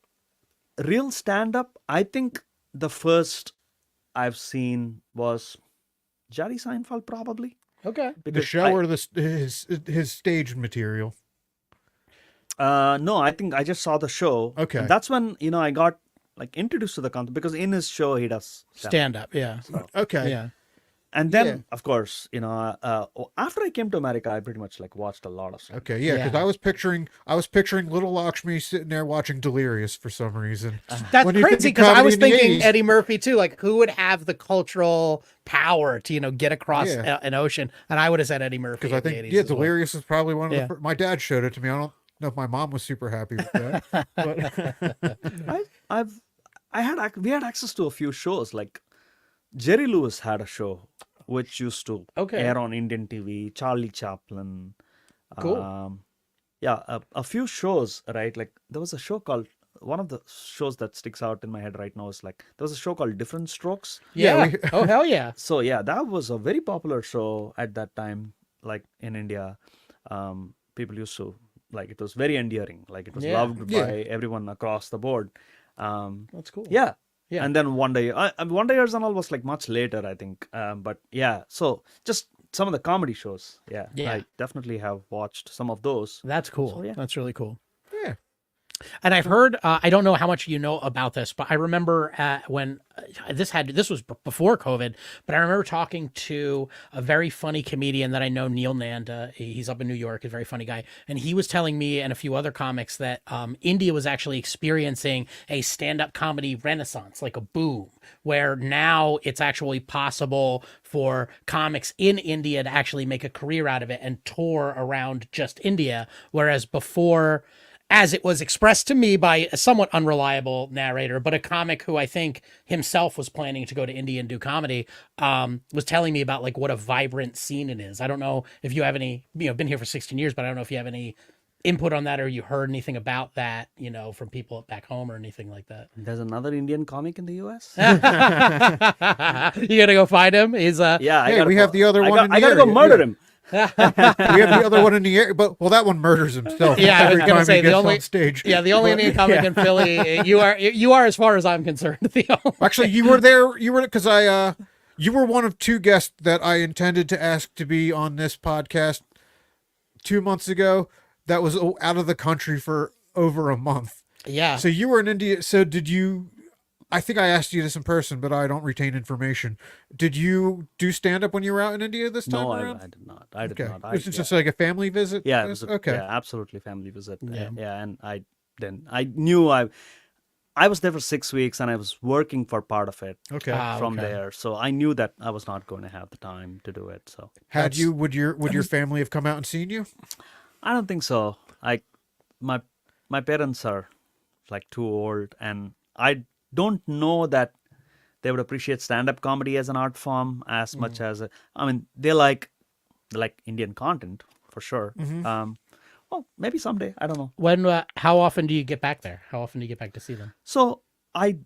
real stand-up. I think the first I've seen was Jerry Seinfeld, probably. Okay. The Because show or his stage material. No, I think I just saw the show. Okay. And that's when I got like introduced to the concept because in his show he does stand-up. Stand-up. Yeah. Okay. Yeah. And then Yeah. of course after I came to America, I pretty much like watched a lot of stuff. Okay, yeah, because Yeah. I was picturing little Lakshmi sitting there watching Delirious for some reason. That's When you crazy think because I comedy was in the thinking 80s Eddie Murphy too. Like, who would have the cultural power to get across Yeah. an ocean? And I would have said Eddie Murphy. Because I in the think 80s yeah, as well. Delirious is probably one of Yeah. the my dad showed it to me. I don't know if my mom was super happy with that. But We had access to a few shows. Like Jerry Lewis had a show which used to Okay. air on Indian TV. Charlie Chaplin. Cool. A few shows, right? Like there was a show called, one of the shows that sticks out in my head right now is like there was a show called Different Strokes. Yeah. we- Oh hell yeah. So yeah, that was a very popular show at that time, like in India. People used to like, it was very endearing. Like it was Yeah. loved Yeah. by everyone across the board. That's cool. Yeah. Yeah. And then One Day Years and all was like much later, I think. But yeah, so just some of the comedy shows. Yeah. Yeah. I definitely have watched some of those. That's cool. So, yeah. That's really cool. yeah. And I've heard, I don't know how much you know about this, but I remember when this was before COVID, but I remember talking to a very funny comedian that I know, Neil Nanda. He's up in New York, a very funny guy. And he was telling me and a few other comics that India was actually experiencing a stand-up comedy renaissance, like a boom, where now it's actually possible for comics in India to actually make a career out of it and tour around just India. Whereas before, as it was expressed to me by a somewhat unreliable narrator, but a comic who I think himself was planning to go to India and do comedy, was telling me about like what a vibrant scene it is. I don't know if you have any, been here for 16 years, but I don't know if you have any input on that or you heard anything about that, from people back home or anything like that. There's another Indian comic in the US. You gotta go find him. He's Yeah. Hey, we have the other one in the I gotta go area, murder yeah. him. We have the other one in the air, but that one murders himself. Yeah, I was every gonna time say he the gets only on stage. yeah, the only Indian comic in Philly. You are as far as I'm concerned. The only. Actually, you were there. You were because you were one of two guests that I intended to ask to be on this podcast 2 months ago, that was out of the country for over a month. Yeah. So you were in India. So did you? I think I asked you this in person, but I don't retain information. Did you do stand up when you were out in India this time No, around? I did not. I did Okay. not. Was it just like a family visit? Yeah, it was okay. yeah, absolutely family visit. Yeah. Yeah, and I knew I was there for 6 weeks and I was working for part of it Okay. from okay. there. So I knew that I was not going to have the time to do it. So Had you? Would your family have come out and seen you? I don't think so. My parents are like too old, and I don't know that they would appreciate stand-up comedy as an art form as much as I mean they like Indian content for sure. Well, maybe someday. I don't know. When? How often do you get back there? How often do you get back to see them? So I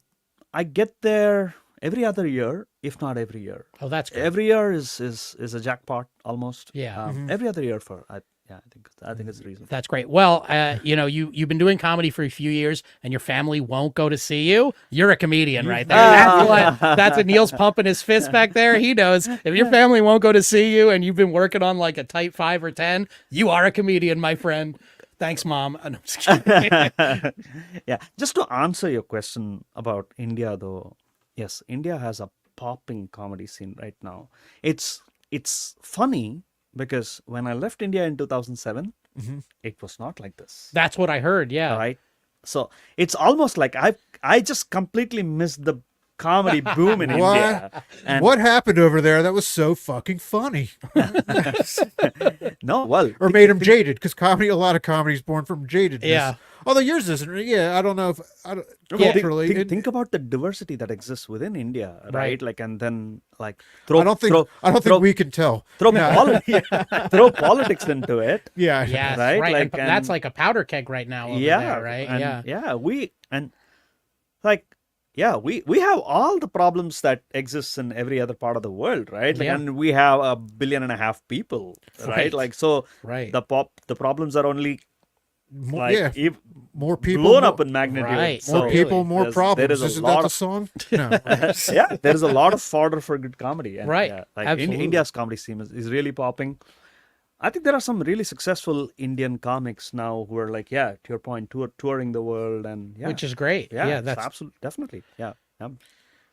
get there every other year, if not every year. Oh, that's good. Every year is a jackpot almost. Yeah. Every other year I think it's reasonable. That's great. Well, you've been doing comedy for a few years, and your family won't go to see you. You're a comedian, right there. That's what Neil's pumping his fist back there. He knows if your family won't go to see you, and you've been working on like a tight 5 or 10, you are a comedian, my friend. Thanks, Mom. I'm just kidding. Yeah. Just to answer your question about India, though, yes, India has a popping comedy scene right now. It's funny. Because when I left India in 2007, it was not like this. That's what I heard. Yeah. Right. So it's almost like I just completely missed the comedy boom in India. And What happened over there that was so fucking funny? no, well, Or made him jaded? Because a lot of comedy is born from jadedness. Yeah. Although yours isn't. Yeah, I don't know if Yeah. culturally. think about the diversity that exists within India, right? Right. Like, and then like I don't think we can tell. throw politics into it. Yeah. Yes, Right, right. like, And that's and- like a powder keg right now over Yeah, there, right? and Yeah. we have all the problems that exists in every other part of the world, right? Like, Yeah. and we have 1.5 billion people, right? Right. Like, so Right. the problems are only More, like yeah. More people. blown more, up in magnitude. Right. So more people, more there problems. is a Isn't lot that the of song? No. yeah, there is a lot of fodder for good comedy. And, Right. Yeah, like Absolutely. India's comedy scene is really popping. I think there are some really successful Indian comics now who are like, yeah, to your point, touring the world and yeah, Which is great. yeah, Yeah, it's that's absolutely definitely, yeah.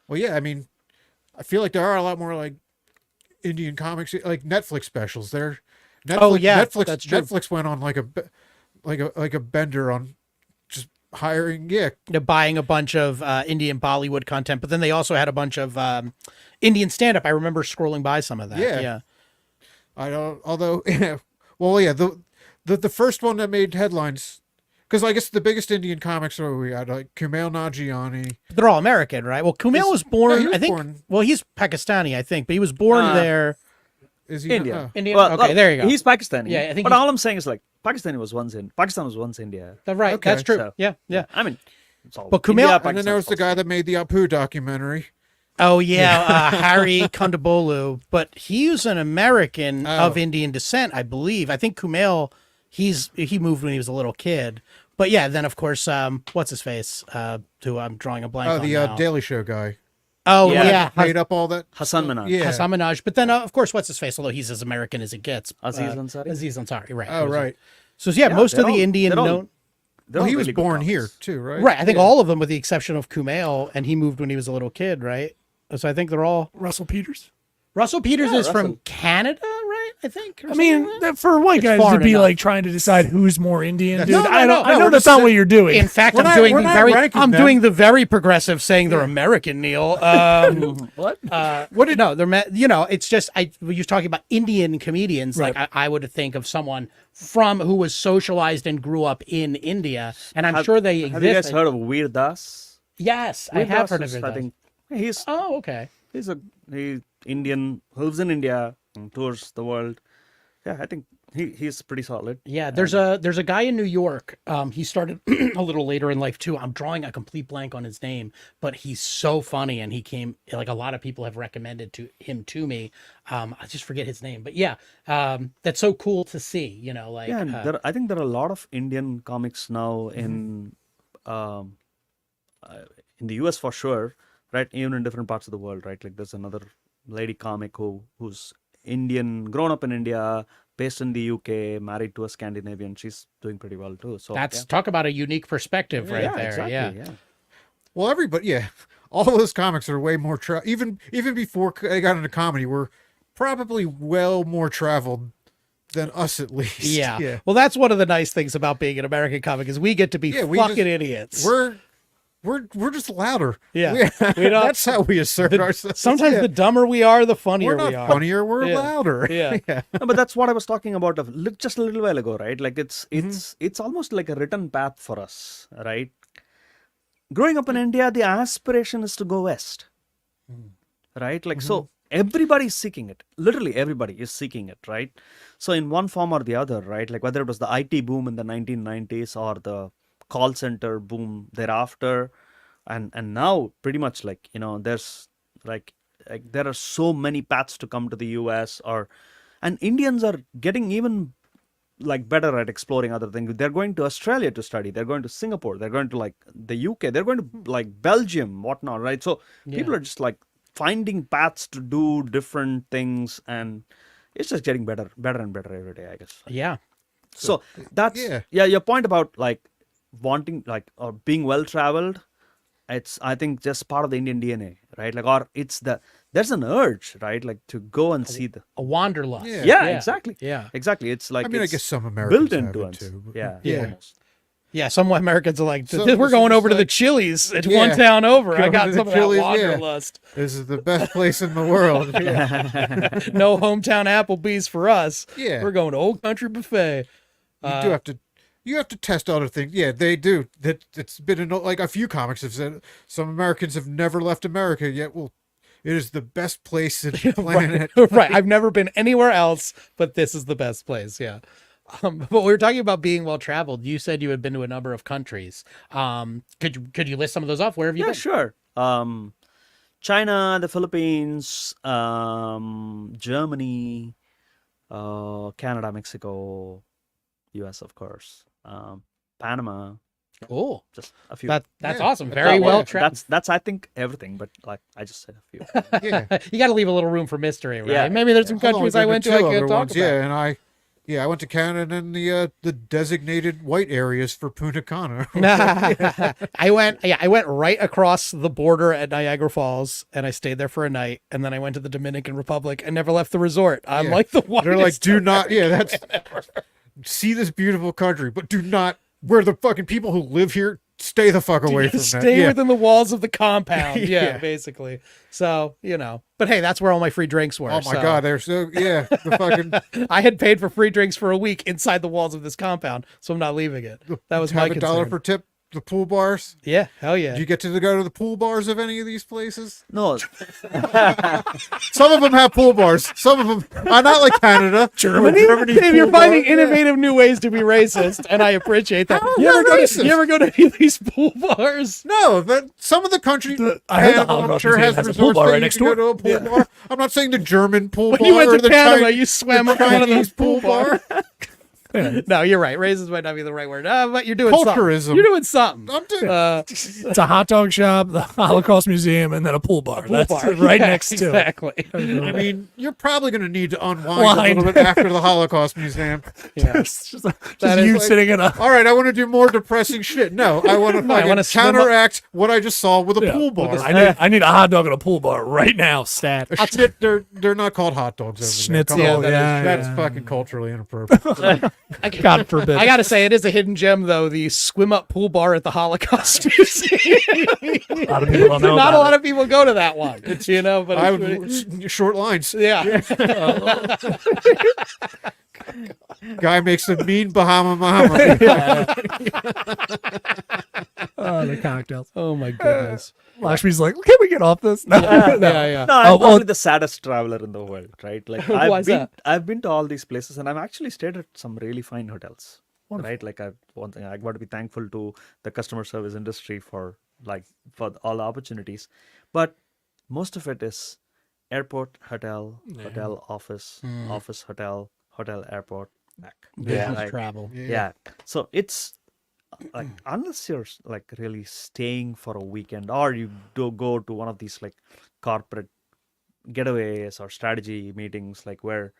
Well, yeah. I mean, I feel like there are a lot more like Indian comics, like Netflix specials. Netflix, Oh, yeah, Netflix. that's true. Netflix went on like a bender on just hiring. Yeah. buying a bunch of Indian Bollywood content, but then they also had a bunch of Indian stand-up. I remember scrolling by some of that. Yeah. Yeah. I don't. Although, well, yeah. The first one that made headlines. Because I guess the biggest Indian comics are we had like Kumail Nanjiani. They're all American, right? Well, Kumail was born, no, he was I think. born- Well, he's Pakistani, I think, but he was born there. Is he India. Indian. Well, okay, there you go. He's Pakistani. Yeah, I think But he's- all I'm saying is like Pakistan was once India. Right. Okay. That's true. So- yeah. Yeah. I mean, it's all But Kumail- India, And then Pakistan, there was the guy that made the Apu documentary. Oh yeah, Harry Kondabolu, but he's an American of Indian descent, I believe. I think Kumail, he moved when he was a little kid. But yeah, then of course, what's his face? Who I'm drawing a blank Oh, on the now. Daily Show guy. Oh Yeah. yeah, Made up all that. Hassan Minhaj. Yeah. Hassan Minhaj. But then of course, what's his face? Although he's as American as it gets. Aziz Ansari? Aziz Ansari, right? Oh, right. So yeah, most of they're the all- Indian they're all- known. They're Well, all he was really good born comics. here too, right? Right, I think Yeah. all of them, with the exception of Kumail, and he moved when he was a little kid, right? So I think they're all. Russell Peters. Russell Peters is from Russell. Canada, right? I think. or I mean, something like that? for white It's guys to foreign be enough. like trying to decide who's more Indian, dude. No, I no, know we're that's just not what you're doing. In fact, We're I'm not- doing we're the not very. ranking I'm them. doing the very progressive, saying they're American, Neil. What? What did no? They're it's just you're talking about Indian comedians. Right. Like I would think of someone from who was socialized and grew up in India, and I'm sure they exist. Have you guys heard of Veer Das? Yes, I Veer have Das heard of is, it. I think he's Oh, okay. he's Indian who lives in India and tours the world. Yeah, I think he's pretty solid. Yeah, there's a guy in New York. He started a little later in life too. I'm drawing a complete blank on his name, but he's so funny, and he came like a lot of people have recommended him to me. I just forget his name, but yeah, that's so cool to see. You know, like Yeah, and I think there are a lot of Indian comics now in the US for sure, right? Even in different parts of the world, right? Like there's another lady comic who's Indian, grown up in India, based in the UK, married to a Scandinavian. She's doing pretty well too. So That's talk about a unique perspective right there. exactly, Yeah. Well, all those comics are way more even before they got into comedy, were probably well more traveled than us, at least. Yeah. Well, that's one of the nice things about being an American comic is we get to be fucking idiots. We're just louder. Yeah. We don't, that's how we assert ourselves. Sometimes the dumber we are, the funnier we're we not are. funnier. We're louder. Yeah. No, but that's what I was talking about just a little while ago, right? Like it's almost like a written path for us, right? Growing up in India, the aspiration is to go west, right? Like so, everybody's seeking it. Literally, everybody is seeking it, right? So in one form or the other, right? Like whether it was the IT boom in the 1990s or the call center boom thereafter, and now pretty much like there's like there are so many paths to come to the US, and Indians are getting even like better at exploring other things. They're going to Australia to study, they're going to Singapore, they're going to like the UK, they're going to like Belgium, whatnot, right? So people are just like finding paths to do different things, and it's just getting better and better every day, I guess. Yeah. So that's your point about like wanting like or being well traveled. It's I think just part of the Indian DNA, right? Like, or there's an urge, right? Like to go and see a wanderlust. Yeah, exactly. Yeah. Exactly. It's like, I mean, I guess some Americans built into have us. it too. But Yeah. Almost. Yeah, some Americans are like, So- we're so going it's over to the like- Chili's at one town over. I Going got to the some of Chili's, that yeah. wanderlust. This is the best place in the world. Yeah. No hometown Applebee's for us. Yeah. We're going to Old Country Buffet. You have to test other things. Yeah, they do. It's been like a few comics have said some Americans have never left America yet. Well, it is the best place in the planet. Right. I've never been anywhere else, but this is the best place. Yeah. But we were talking about being well traveled. You said you had been to a number of countries. Could you list some of those off? Where have you been? Sure. China, the Philippines, Germany, Canada, Mexico, US, of course, Panama. Cool. Just a few. That's awesome. Very well traveled. That's I think everything, but like I just said a few. Yeah. You got to leave a little room for mystery, right? Yeah. Maybe there's some Hold on, countries we've I been went to to I two can't other talk ones. about. Yeah, and I went to Canada and the designated white areas for Punta Cana. I went right across the border at Niagara Falls and I stayed there for a night, and then I went to the Dominican Republic and never left the resort. I'm like the one. They're like, do not. Yeah, that's see this beautiful country, but do not. Where the fucking people who live here stay the fuck away from that. Stay Yeah. within the walls of the compound. Yeah, Yeah. basically. So, but hey, that's where all my free drinks were. Oh my god, they're so the fucking I had paid for free drinks for a week inside the walls of this compound, so I'm not leaving it. That was my have $1 concern. per tip. The pool bars. Yeah, hell yeah. Did you get to go to the pool bars of any of these places? No, Some of them have pool bars. Some of them are not like Canada. Germany? Dave, you're finding innovative new ways to be racist, and I appreciate that. How You am ever, I go to, racist? you ever go to any of these pool bars? No, but some of the country I heard the I'm Holocaust sure Museum has has a pool resorts bar that right you next can go door. to a pool bar. I'm not saying the German pool When bar you went or to the Panama, you swam the up one of Chinese those pool bar. No, you're right. Racist might not be the right word. But you're doing Culturism. something. You're doing something. I'm doing. It's a hot dog shop, the Holocaust Museum, and then a pool bar. That's Bar. right Yeah, next to it. exactly. I mean, you're probably going to need to unwind a little bit after the Holocaust Museum. Yeah. It's just is you like- sitting in a All right, I want to do more depressing shit. No, I want to I wanna swim up- counteract what I just saw with a pool bar. I need a hot dog at a pool bar right now, stat. Shit, they're not called hot dogs over Schnitzel, there. Come on, yeah, that's yeah. fucking culturally inappropriate. God forbid. I gotta say, it is a hidden gem, though. The swim up pool bar at the Holocaust Museum. A lot of people don't know Not about a lot of people go to that one, but I it's would short lines. yeah. Guy makes a mean Bahama Mama. Oh, the cocktails. Oh my goodness. Lakshmi's like, can we get off this? No. Yeah. no, I'm well- probably the saddest traveler in the world, right? Like Why is that? I've been to all these places, and I've actually stayed at some really fine hotels, right? Like one thing I got to be thankful to the customer service industry for all the opportunities, but most of it is airport, hotel, hotel, office, office, hotel, airport, back. Business Like, travel. yeah. So it's like unless you're like really staying for a weekend, or you do go to one of these like corporate getaways or strategy meetings, like where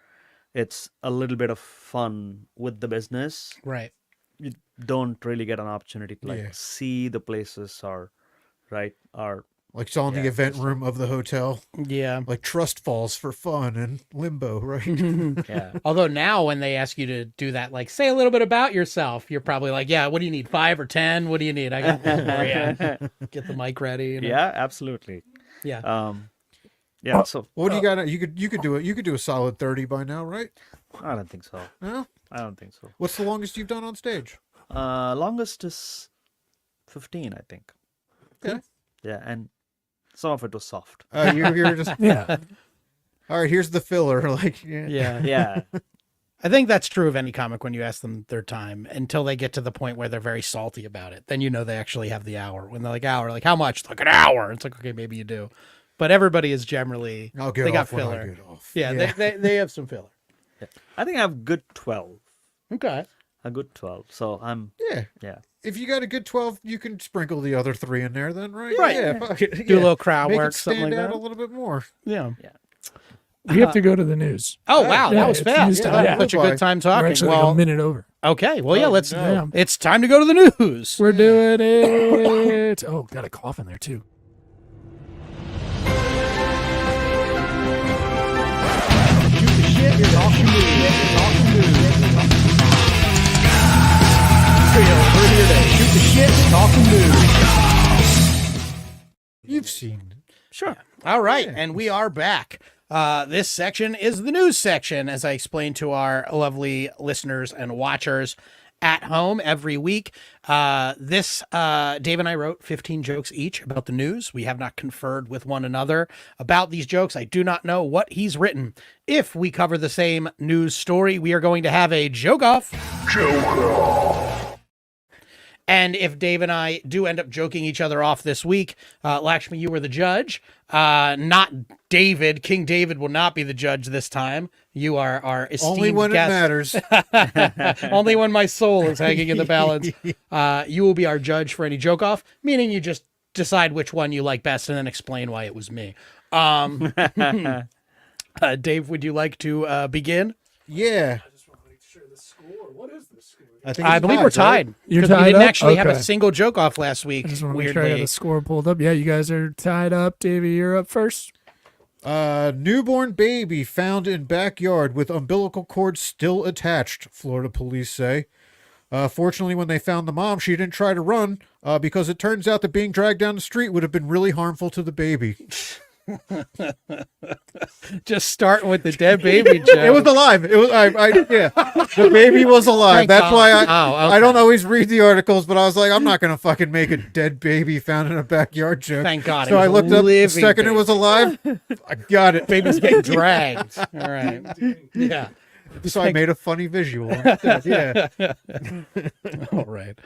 it's a little bit of fun with the business. Right. You don't really get an opportunity to like Yeah. see the places or Like it's on the Yeah, event just room of the hotel. Yeah. Like trust falls for fun and limbo, right? yeah. Although now when they ask you to do that, like say a little bit about yourself, you're probably like, yeah, what do you need? 5 or 10? What do you need? I got this for you. Get the mic ready. You know? Yeah, absolutely. Yeah. Yeah, so What do you got? You could do it. You could do a solid 30 by now, right? I don't think so. No. I don't think so. What's the longest you've done on stage? Longest is 15, I think. Okay. Yeah, and some of it was soft. You're just Yeah. all right. Here's the filler. Like yeah. Yeah. Yeah. I think that's true of any comic when you ask them their time until they get to the point where they're very salty about it. Then you know they actually have the hour. When they're like hour, like how much? Like an hour. It's like, okay, maybe you do. But everybody is generally I'll get they got off when I filler. get off. Yeah, they have some filler. I think I have good 12. Okay. A good 12. So I'm Yeah. yeah. If you got a good 12, you can sprinkle the other 3 in there, then, right? Right. Yeah. Fuck it. Do a little crowd Make work, it something stand like out that. a little bit more. Yeah. We have to go to the news. Oh wow, Yeah, that was it's fast. news Yeah, time. that was such a Yeah. good time We're talking. actually like a Well, minute over. okay. Well, yeah. Let's. no. It's time to go to the news. We're doing it. Oh, got a cough in there too. You've seen. Sure. All right, and we are back. This section is the news section, as I explained to our lovely listeners and watchers at home every week. Dave and I wrote 15 jokes each about the news. We have not conferred with one another about these jokes. I do not know what he's written. If we cover the same news story, we are going to have a joke off. And if Dave and I do end up joking each other off this week, Lakshmi, you were the judge. Not David. King David will not be the judge this time. You are our esteemed Only when guest. it matters. Only when my soul is hanging in the balance. You will be our judge for any joke off, meaning you just decide which one you like best and then explain why it was me. Dave, would you like to begin? Yeah. I think I it's believe we're right? tied. You're 'Cause we tied didn't up? actually have a Okay. single joke off last week. I just want to make sure I Weirdly. got the score pulled up. Yeah, you guys are tied up. Davey, you're up first. Newborn baby found in backyard with umbilical cord still attached, Florida police say. Fortunately, when they found the mom, she didn't try to run because it turns out that being dragged down the street would have been really harmful to the baby. Just starting with the dead baby joke. It was alive. It was yeah. The baby was alive. Thank That's God. why Oh, okay. I don't always read the articles, but I was like, I'm not gonna fucking make a dead baby found in a backyard joke. Thank God. So it I was looked up the living second it baby. was alive. I got it. Baby's getting dragged. All right. Yeah. So I made a funny visual instead. Yeah. All right.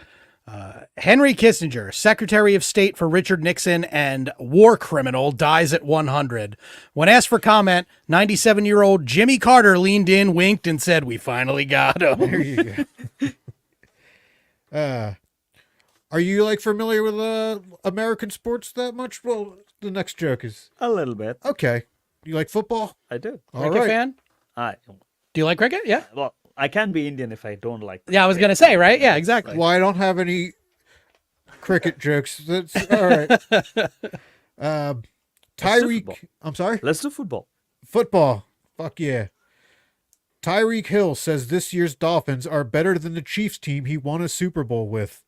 Henry Kissinger, Secretary of State for Richard Nixon and war criminal, dies at 100. When asked for comment, 97-year-old Jimmy Carter leaned in, winked, and said, "We finally got him." There you go. Are you like familiar with American sports that much? Well, the next joke is A little bit. okay. You like football? I do. All Cricket right. fan? I Do you like cricket? Yeah. well, I can be Indian if I don't like. Yeah, I was going to say, right? Yeah, exactly. Well, I don't have any cricket jokes. That's all right. Tyreek, football. I'm sorry. Let's do football. Football. Fuck yeah. Tyreek Hill says this year's Dolphins are better than the Chiefs team he won a Super Bowl with.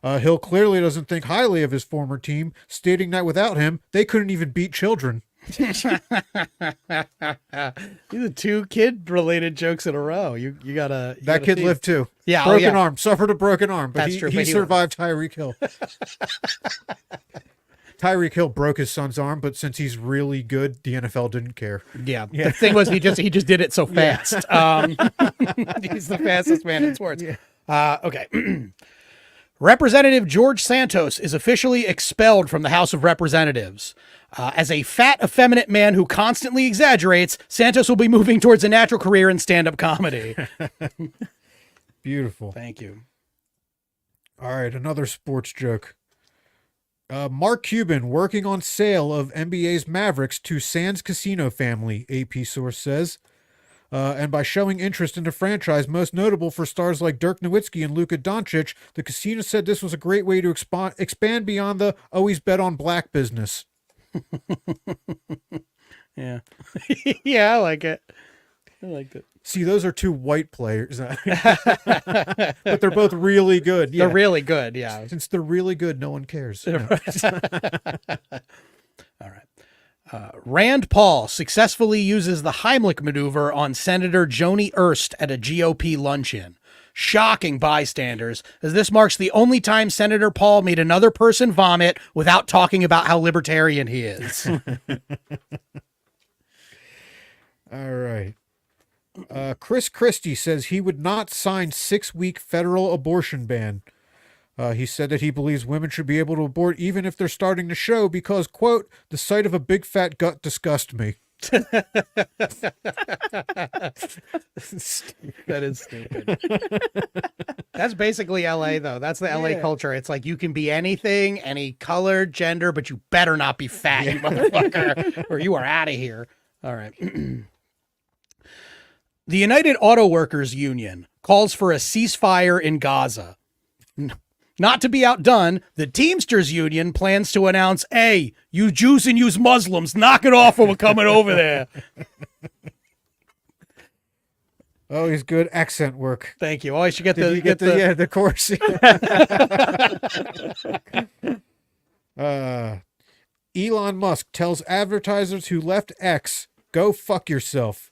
Hill clearly doesn't think highly of his former team, stating that without him, they couldn't even beat children. These are 2 kid-related jokes in a row. You gotta. That kid lived too. Yeah, Broken arm. Suffered a broken arm. But That's he, true, he but he survived Tyreek Hill. Tyreek Hill broke his son's arm, but since he's really good, the NFL didn't care. Yeah. The thing was, he just did it so fast. He's the fastest man in sports. Okay. Representative George Santos is officially expelled from the House of Representatives. As a fat, effeminate man who constantly exaggerates, Santos will be moving towards a natural career in stand-up comedy. Beautiful. Thank you. All right, another sports joke. Mark Cuban working on sale of NBA's Mavericks to Sands Casino family, AP source says. And by showing interest in the franchise, most notable for stars like Dirk Nowitzki and Luka Doncic, the casino said this was a great way to expand beyond the always bet on black business. Yeah. Yeah, I like it. I liked it. See, those are two white players, but they're both really good. Yeah. They're really good, yeah. Since they're really good, no one cares. No. All right. Rand Paul successfully uses the Heimlich maneuver on Senator Joni Ernst at a GOP luncheon. Shocking bystanders, as this marks the only time Senator Paul made another person vomit without talking about how libertarian he is. All right. Chris Christie says he would not sign 6-week federal abortion ban. He said that he believes women should be able to abort even if they're starting to show because, quote, the sight of a big fat gut disgusts me. That is stupid. That's basically LA, though. That's the LA culture. It's like you can be anything, any color, gender, but you better not be fat, you motherfucker, or you are out of here. All right. The United Auto Workers Union calls for a ceasefire in Gaza. Not to be outdone, the Teamsters Union plans to announce, hey, you Jews and you Muslims, knock it off or we're coming over there. Oh, he's good accent work. Thank you. Oh, I should get Did the you get the course. Elon Musk tells advertisers who left X, go fuck yourself.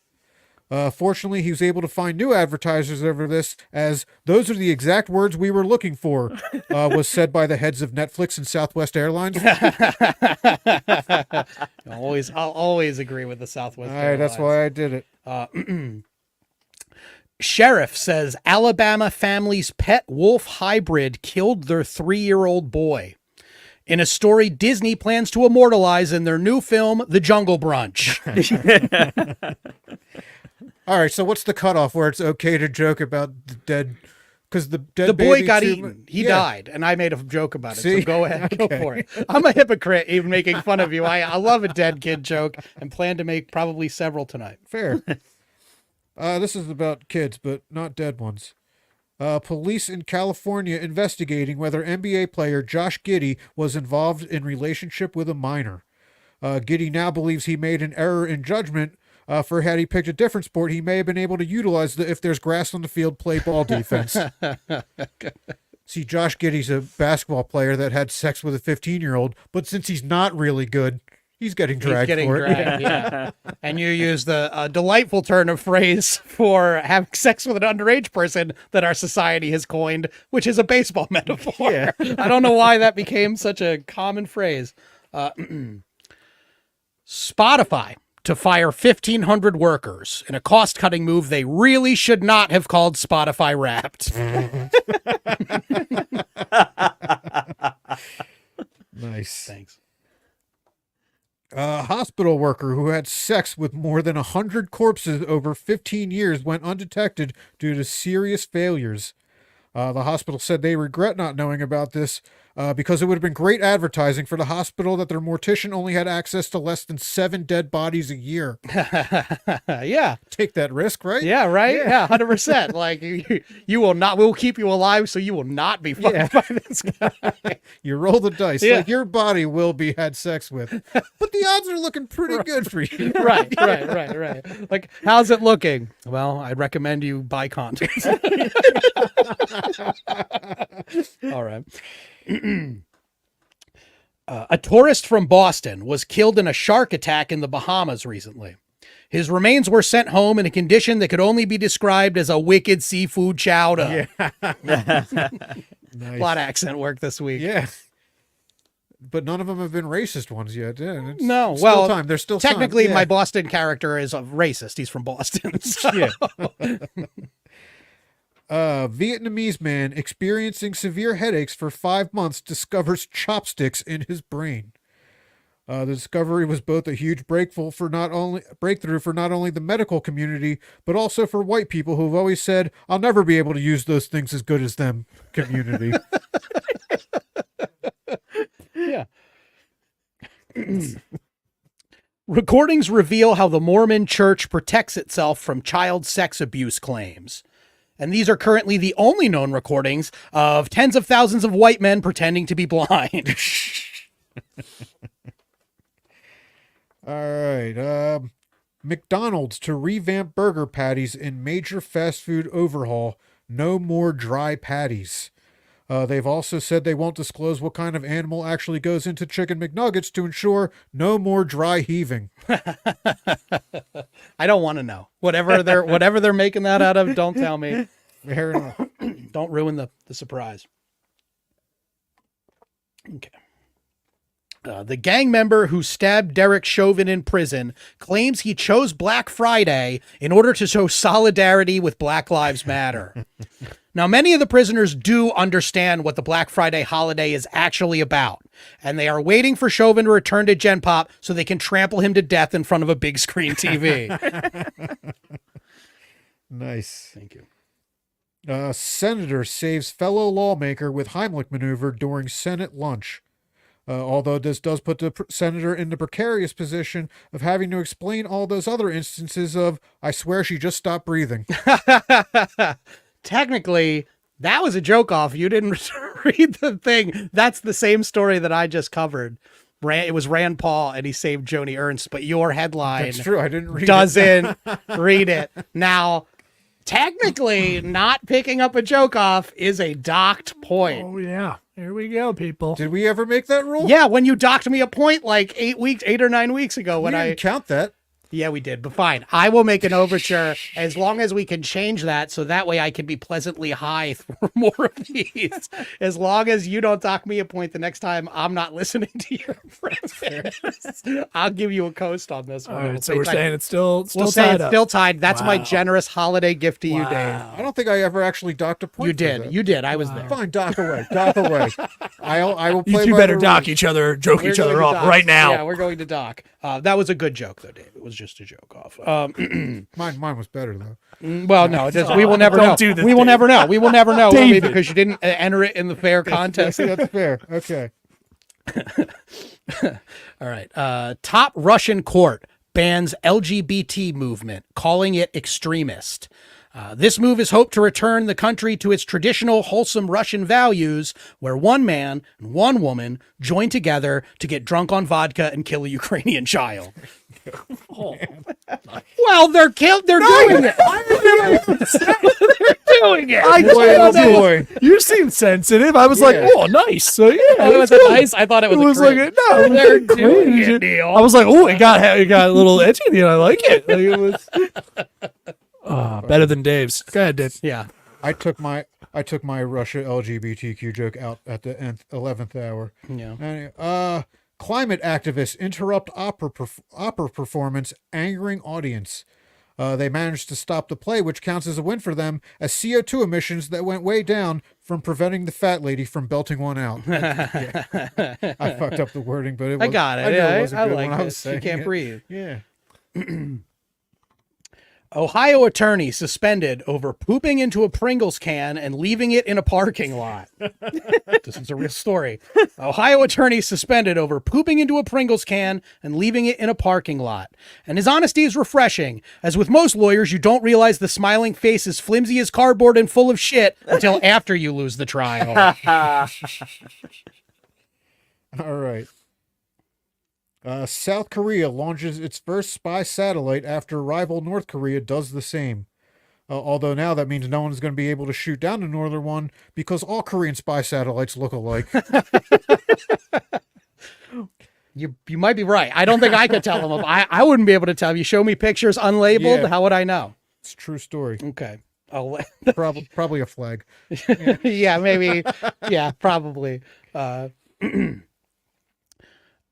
Fortunately, he was able to find new advertisers over this, as those are the exact words we were looking for, was said by the heads of Netflix and Southwest Airlines. I'll always agree with the Southwest All right, that's why I did it. Sheriff says Alabama family's pet wolf hybrid killed their 3-year-old boy. In a story Disney plans to immortalize in their new film, The Jungle Brunch. All right, so what's the cutoff where it's okay to joke about the dead? Because the boy baby got too- eaten. He died, and I made a joke about it. See? So go ahead, go for it. I'm a hypocrite, even making fun of you. I love a dead kid joke, and plan to make probably several tonight. Fair. This is about kids, but not dead ones. Police in California investigating whether NBA player Josh Giddey was involved in relationship with a minor. Giddey now believes he made an error in judgment. For had he picked a different sport, he may have been able to utilize the if there's grass on the field, play ball defense. See, Josh Giddey's a basketball player that had sex with a 15-year-old, but since he's not really good, he's getting dragged for it. Yeah. And you use the delightful turn of phrase for having sex with an underage person that our society has coined, which is a baseball metaphor. Yeah. I don't know why that became such a common phrase. Spotify to fire 1,500 workers in a cost-cutting move they really should not have called Spotify Wrapped. Nice. Thanks. A hospital worker who had sex with more than 100 corpses over 15 years went undetected due to serious failures. The hospital said they regret not knowing about this because it would have been great advertising for the hospital that their mortician only had access to less than 7 dead bodies a year. Yeah. Take that risk, right? Yeah, right? Yeah, 100%. Like, you will not, we'll keep you alive so you will not be fucked by this guy. You roll the dice. Yeah. Like, your body will be had sex with. But the odds are looking pretty good for you. Right. Like, how's it looking? Well, I'd recommend you buy condoms. All right. A tourist from Boston was killed in a shark attack in the Bahamas recently. His remains were sent home in a condition that could only be described as a wicked seafood chowder. Nice. A lot of accent work this week. Yeah. But none of them have been racist ones yet. Yeah, it's No, still well, time. There's still technically, time. Yeah. my Boston character is a racist. He's from Boston. So. Yeah. Vietnamese man experiencing severe headaches for 5 months discovers chopsticks in his brain. The discovery was both a huge breakthrough for not only the medical community, but also for white people who've always said, "I'll never be able to use those things as good as them." Community. Yeah. Recordings reveal how the Mormon Church protects itself from child sex abuse claims. And these are currently the only known recordings of tens of thousands of white men pretending to be blind. All right. McDonald's to revamp burger patties in major fast food overhaul. No more dry patties. They've also said they won't disclose what kind of animal actually goes into chicken McNuggets to ensure no more dry heaving. I don't want to know. Whatever they're making that out of, don't tell me. Fair enough. Don't ruin the surprise. Okay. The gang member who stabbed Derek Chauvin in prison claims he chose Black Friday in order to show solidarity with Black Lives Matter. Now, many of the prisoners do understand what the Black Friday holiday is actually about, and they are waiting for Chauvin to return to Gen Pop so they can trample him to death in front of a big screen TV. Nice. Thank you. Senator saves fellow lawmaker with Heimlich maneuver during Senate lunch. Although this does put the senator in the precarious position of having to explain all those other instances of, I swear she just stopped breathing. Technically, that was a joke off. You didn't read the thing. That's the same story that I just covered. It was Rand Paul and he saved Joni Ernst, but your headline That's true. I didn't read doesn't read it. Now, technically, not picking up a joke off is a docked point. Oh yeah, here we go, people. Did we ever make that rule? Yeah, when you docked me a point like 8 or 9 weeks ago when we didn't count that. Yeah, we did, but fine. I will make an overture as long as we can change that so that way I can be pleasantly high for more of these. As long as you don't dock me a point the next time I'm not listening to your friends. I'll give you a coast on this one. All right, so we're saying it's still We'll say tied it's up. still tied. That's my Wow. generous holiday gift to you, Dave. I don't think I ever actually docked a point. You for did. that. You did. I was there. Fine, dock away. Dock away. I will play You two by better the dock rules. each other, joke We're each going other to off dock. right now. Yeah, we're going to dock. That was a good joke, though, Dave. It was just a joke off. Mine was better though. Well, no, it doesn't. We will never Don't know. do this, We will Dave. never know. We will never know, will we? David. Because you didn't enter it in the fair contest. That's fair. Okay. All right. Top Russian court bans LGBT movement, calling it extremist. This move is hoped to return the country to its traditional wholesome Russian values, where one man and one woman join together to get drunk on vodka and kill a Ukrainian child. Well, they're killed. They're doing it. They're doing it. Boy. You seem sensitive. I was Yeah. like, oh, nice. So yeah, Oh, was that's it good. nice? I thought it was. It a was cringe. like no, They're it was doing cringe. it, Neil. I was like, it got a little edgy, and I like it. Like, it was better than Dave's. Go ahead, Dave. Yeah. I took my Russia LGBTQ joke out at the 11th hour. Yeah. Anyway, climate activists interrupt opera performance, angering audience. They managed to stop the play, which counts as a win for them, as CO2 emissions that went way down from preventing the fat lady from belting one out. Yeah. I fucked up the wording, but I got it. I knew Yeah, it wasn't I good like when I was this. You saying can't it. breathe. Yeah. Ohio attorney suspended over pooping into a Pringles can and leaving it in a parking lot. This is a real story. Ohio attorney suspended over pooping into a Pringles can and leaving it in a parking lot. And his honesty is refreshing, as with most lawyers, you don't realize the smiling face is flimsy as cardboard and full of shit until after you lose the trial. All right. South Korea launches its first spy satellite after rival North Korea does the same. Although now that means no one's going to be able to shoot down the northern one because all Korean spy satellites look alike. You might be right. I don't think I could tell him. I wouldn't be able to tell. You show me pictures unlabeled, Yeah. how would I know? It's a true story. Okay. Oh, Probably a flag. yeah, maybe. Yeah, probably.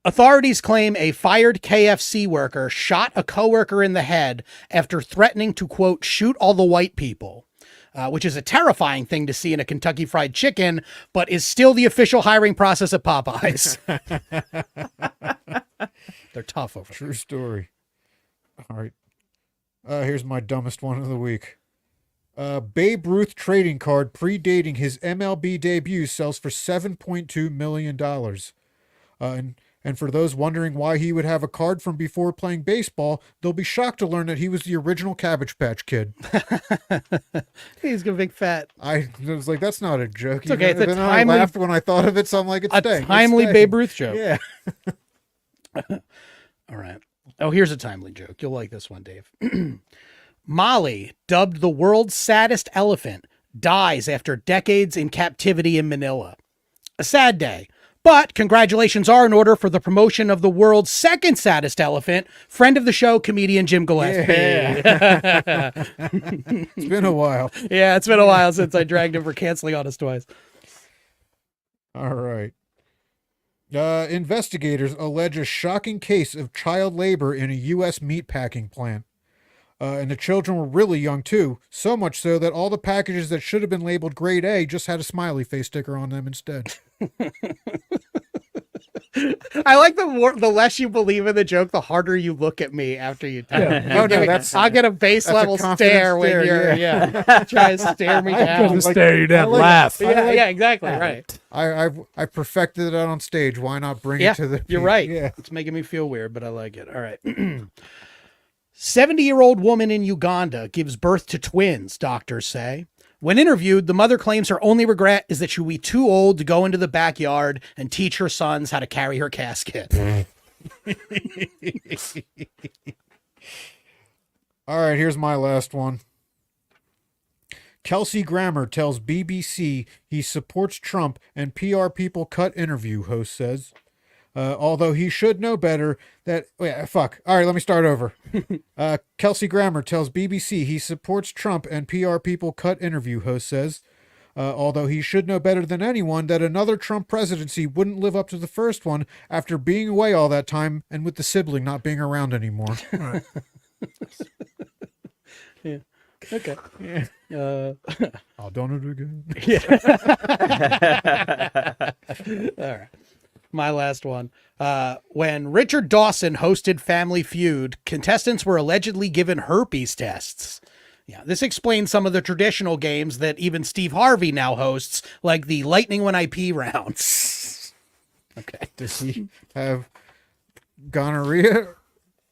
Authorities claim a fired KFC worker shot a coworker in the head after threatening to, quote, shoot all the white people, which is a terrifying thing to see in a Kentucky Fried Chicken, but is still the official hiring process at Popeyes. They're tough over there. True story. All right. Here's my dumbest one of the week. Babe Ruth trading card predating his MLB debut sells for $7.2 million. And And for those wondering why he would have a card from before playing baseball, they'll be shocked to learn that he was the original Cabbage Patch Kid. He's a big fat. I was like, that's not a joke. It's okay. It's a Then timely- I laughed when I thought of it, so I'm like, it's A staying. It's timely staying. Babe Ruth joke. Yeah. All right. Oh, here's a timely joke. You'll like this one, Dave. Molly, dubbed the world's saddest elephant, dies after decades in captivity in Manila. A sad day. But congratulations are in order for the promotion of the world's second saddest elephant, friend of the show, comedian Jim Gillespie. Yeah. It's been a while. It's been a while since I dragged him for canceling on us twice. All right. Investigators allege a shocking case of child labor in a U.S. meatpacking plant. And the children were really young, too. So much so that all the packages that should have been labeled grade A just had a smiley face sticker on them instead. I like the less you believe in the joke, the harder you look at me after you tell it. Oh, no, that's- I'll get a base that's a level confident stare when stare, you're try to stare me down. Just stare you down, like- laugh. Yeah, exactly. Right. I perfected it on stage. Why not bring Yeah, it to the... you're right. Yeah. It's making me feel weird, but I like it. All right. 70-year-old woman in Uganda gives birth to twins, doctors say. When interviewed, the mother claims her only regret is that she will be too old to go into the backyard and teach her sons how to carry her casket. All right, here's my last one. Kelsey Grammer tells BBC he supports Trump and PR people cut interview, host says. Although he should know better that... fuck. All right, let me start over. Kelsey Grammer tells BBC he supports Trump and PR people cut interview, host says. Although he should know better than anyone that another Trump presidency wouldn't live up to the first one after being away all that time and with the sibling not being around anymore. Yeah. Okay. Yeah. I'll done it again. All right. My last one. When Richard Dawson hosted Family Feud, contestants were allegedly given herpes tests. Yeah, this explains some of the traditional games that even Steve Harvey now hosts, like the Lightning When I Pee rounds. Okay. Does he have gonorrhea?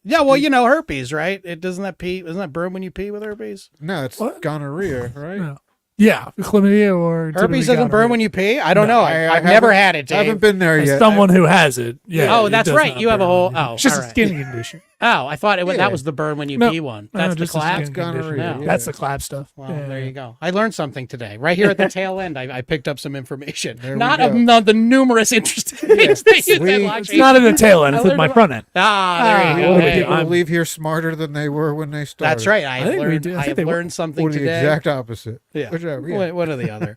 Yeah, well, you know herpes, right? Doesn't that burn when you pee with herpes? No, it's What? gonorrhea, right? No. Yeah, chlamydia or Herpes doesn't burn when you pee? I don't know. I've haven't- never had it, I haven't Dave. been there As yet. someone who has it, yeah. Oh, it that's does right. not You have a burn whole- when you- oh, it's just all a right. skin condition. Oh, I thought Yeah. that was the burn when you No, pee one. no, That's the just a clap? skin condition. Gonorrhea, yeah. That's the clap stuff. Well, Yeah. there you go. I learned something today. Right here at the tail end, I picked up some information. There we Not go. of none of the numerous interesting things that you said, Sweet. Lakshmi. It's not in the tail end, it's I in my learned front end. Ah, there Ah, you go. what do we Hey, do? People leave here smarter than they were when they started. that's right. I think we have do. I think they learned something Or the today. exact opposite. Yeah. Whichever. Yeah. One or the other.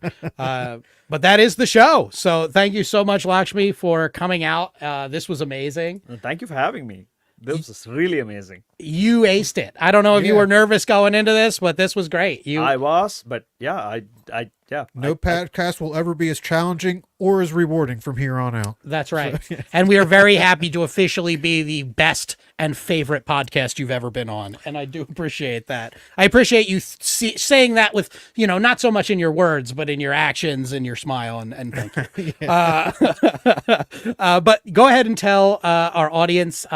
But that is the show. So thank you so much, Lakshmi, for coming out. This was amazing. Thank you for having me. This was really amazing. You aced it. I don't know if you Yeah. were nervous going into this, but this was great. I was, but yeah, No podcast will ever be as challenging or as rewarding from here on out. That's right. And we are very happy to officially be the best and favorite podcast you've ever been on. And I do appreciate that. I appreciate you saying that with, not so much in your words, but in your actions and your smile. And thank you. But go ahead and tell our audience.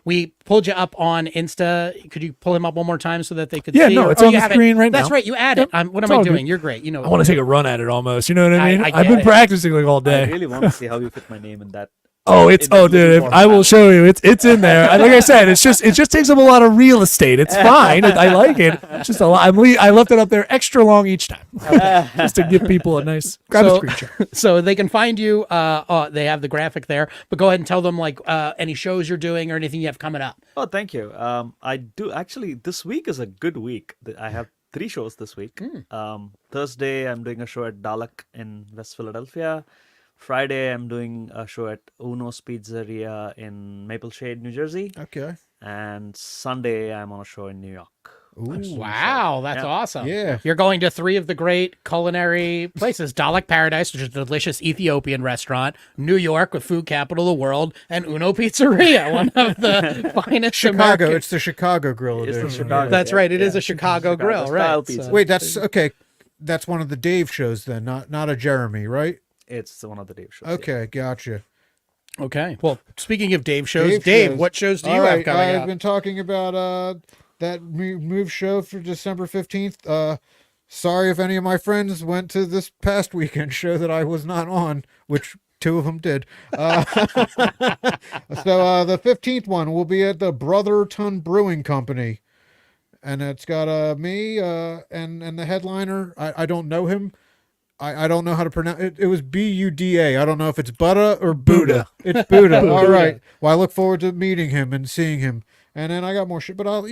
We pulled you up on Insta. Could you pull him up one more time so that they could Yeah, see? no, Or- it's oh, on you the have it. screen right That's now. right. You add it. What It's am I all doing? good. You're great. I want to take a run at it almost. You know what I mean? I I've get been it. practicing like all I day. really want to see how you fit my name in that. Oh, it's in the dude. format. I will show you. It's in there. Like I said, it just takes up a lot of real estate. It's fine. I like it. It's just a lot. I left it up there extra long each time, just to give people a nice grab a screenshot. So they can find you. They have the graphic there, but go ahead and tell them any shows you're doing or anything you have coming up. Oh, thank you. I do actually. This week is a good week. I have 3 shows this week. Thursday, I'm doing a show at Dalek in West Philadelphia. Friday, I'm doing a show at Uno's Pizzeria in Maple Shade, New Jersey. Okay. And Sunday, I'm on a show in New York. Ooh. Wow, that's awesome. Yeah. You're going to 3 of the great culinary places: Dalek Paradise, which is a delicious Ethiopian restaurant; New York, with food capital of the world; and Uno Pizzeria, one of the finest Chicago. American- It's the Chicago Grill It's the edition. Chicago. That's right. It is Yeah. a Chicago Chicago grill, style right? pizza. So- Wait, that's okay. That's one of the Dave shows then, not a Jeremy, right? It's one of the Dave shows. Okay, gotcha. Okay. Well, speaking of Dave shows, Dave, what shows do you have coming I've up? been talking about that move show for December 15th. Sorry if any of my friends went to this past weekend show that I was not on, which 2 of them did. So the 15th one will be at the Brotherton Brewing Company. And it's got me and the headliner. I don't know him. I don't know how to pronounce it. It was Buda. I don't know if it's Buddha or Buddha. It's Buddha. All right. Well, I look forward to meeting him and seeing him. And then I got more shit, but I'll,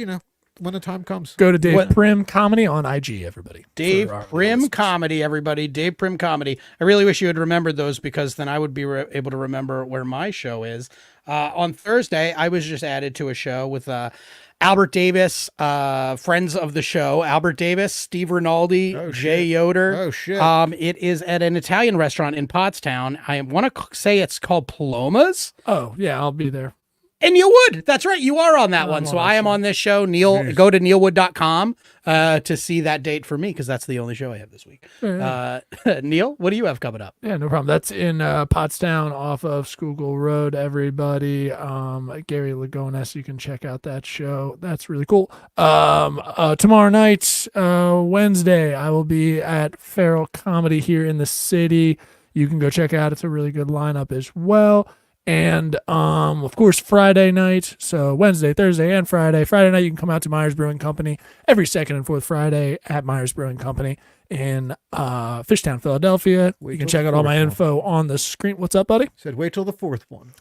when the time comes. Go to Dave Prim Comedy on IG, everybody. Dave Prim Comedy, everybody. Dave Prim Comedy. I really wish you had remembered those, because then I would be able to remember where my show is. On Thursday, I was just added to a show with Albert Davis, friends of the show, Albert Davis, Steve Rinaldi, Jay Yoder. Oh, shit. It is at an Italian restaurant in Pottstown. I want to say it's called Paloma's. Oh, yeah, I'll be there. And you would. That's right. You are on that one. So I am on this show. Neil, go to neilwood.com to see that date for me, because that's the only show I have this week. Neil, what do you have coming up? Yeah, no problem. That's in Pottstown off of Schuylkill Road, everybody. Gary Lagones, you can check out that show. That's really cool. Tomorrow night, Wednesday, I will be at Feral Comedy here in the city. You can go check it out. It's a really good lineup as well. And, of course, Friday night. So Wednesday, Thursday, and Friday. Friday night, you can come out to Myers Brewing Company every second and fourth Friday at Myers Brewing Company in Fishtown, Philadelphia. You can check out all my info on the screen. What's up, buddy? Said wait till the 4th one.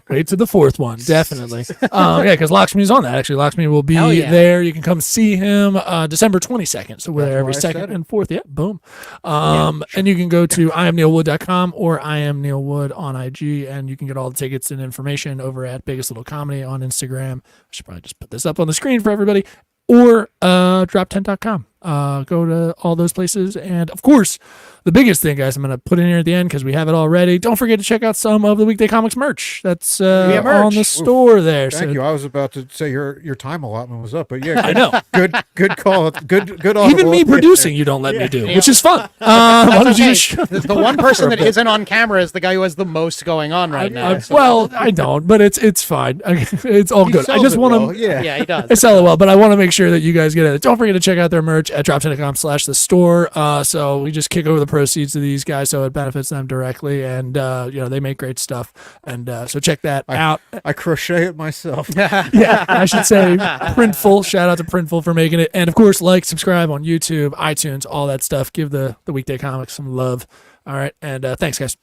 Wait to the 4th one, definitely. Yeah, because Lakshmi's on that. Actually, Lakshmi will be there. You can come see him December 22nd. So we're there every second and fourth. Yeah, boom. And you can go to iamneilwood.com or iamneilwood on IG, and you can get all the tickets and information over at Biggest Little Comedy on Instagram. I should probably just put this up on the screen for everybody. Or drop10.com. Go to all those places. And, of course, the biggest thing, guys, I'm going to put in here at the end because we have it already. Don't forget to check out some of the Weekday Comics merch. That's on the store there. Thank you. I was about to say your time allotment was up, but yeah. I know. Good call. Good Even me producing, you don't let me do, which is fun. Why don't you just the one person that isn't on camera is the guy who has the most going on right now. Well, I don't, but it's fine. It's all good. I just want to. Yeah, he does. I sell it well, but I want to make sure that you guys get it. Don't forget to check out their merch at drop10.com/the store. So we just kick over the proceeds to these guys, so it benefits them directly, and they make great stuff, and so check that out. I crochet it myself. Yeah, I should say Printful. Shout out to Printful for making it, and of course, subscribe on YouTube, iTunes, all that stuff. Give the Weekday Comics some love. All right, and thanks, guys.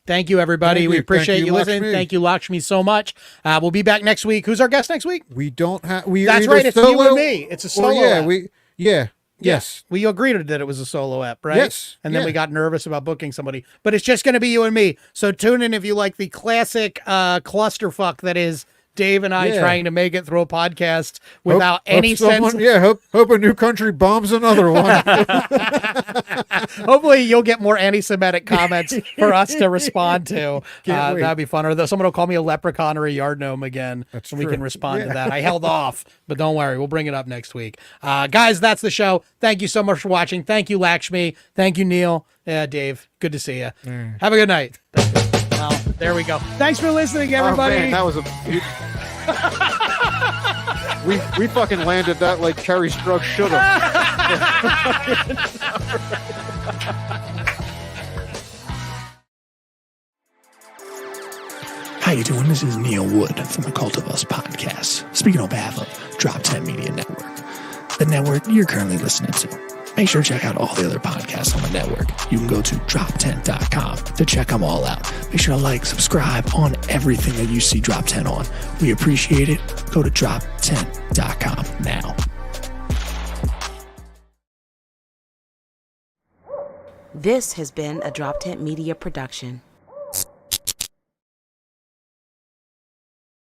Thank you, everybody. We appreciate you listening. Thank you, Lakshmi, so much. We'll be back next week. Who's our guest next week? We don't have. That's right. It's you and me. It's a solo. Yes. We agreed that it was a solo ep, right? Yes. And then we got nervous about booking somebody. But it's just going to be you and me. So tune in if you like the classic clusterfuck that is Dave and I trying to make it through a podcast without any sense. Hope a new country bombs another one. Hopefully you'll get more anti-Semitic comments for us to respond to. That'd be fun. Or someone will call me a leprechaun or a yard gnome again. That's and true. We can respond to that. I held off, but don't worry. We'll bring it up next week. Guys, that's the show. Thank you so much for watching. Thank you, Lakshmi. Thank you, Neil. Dave, good to see you. Have a good night. Well, there we go. Thanks for listening, everybody. Oh, man, that was we fucking landed that like Kerry Strug should have. How you doing? This is Neil Wood from the Cult of Us podcast, speaking on behalf of Drop 10 Media Network, the network you're currently listening to. Make sure to check out all the other podcasts on the network. You can go to drop10.com to check them all out. Make sure to subscribe on everything that you see Drop 10 on. We appreciate it. Go to drop10.com now. This has been a Drop Tent Media production.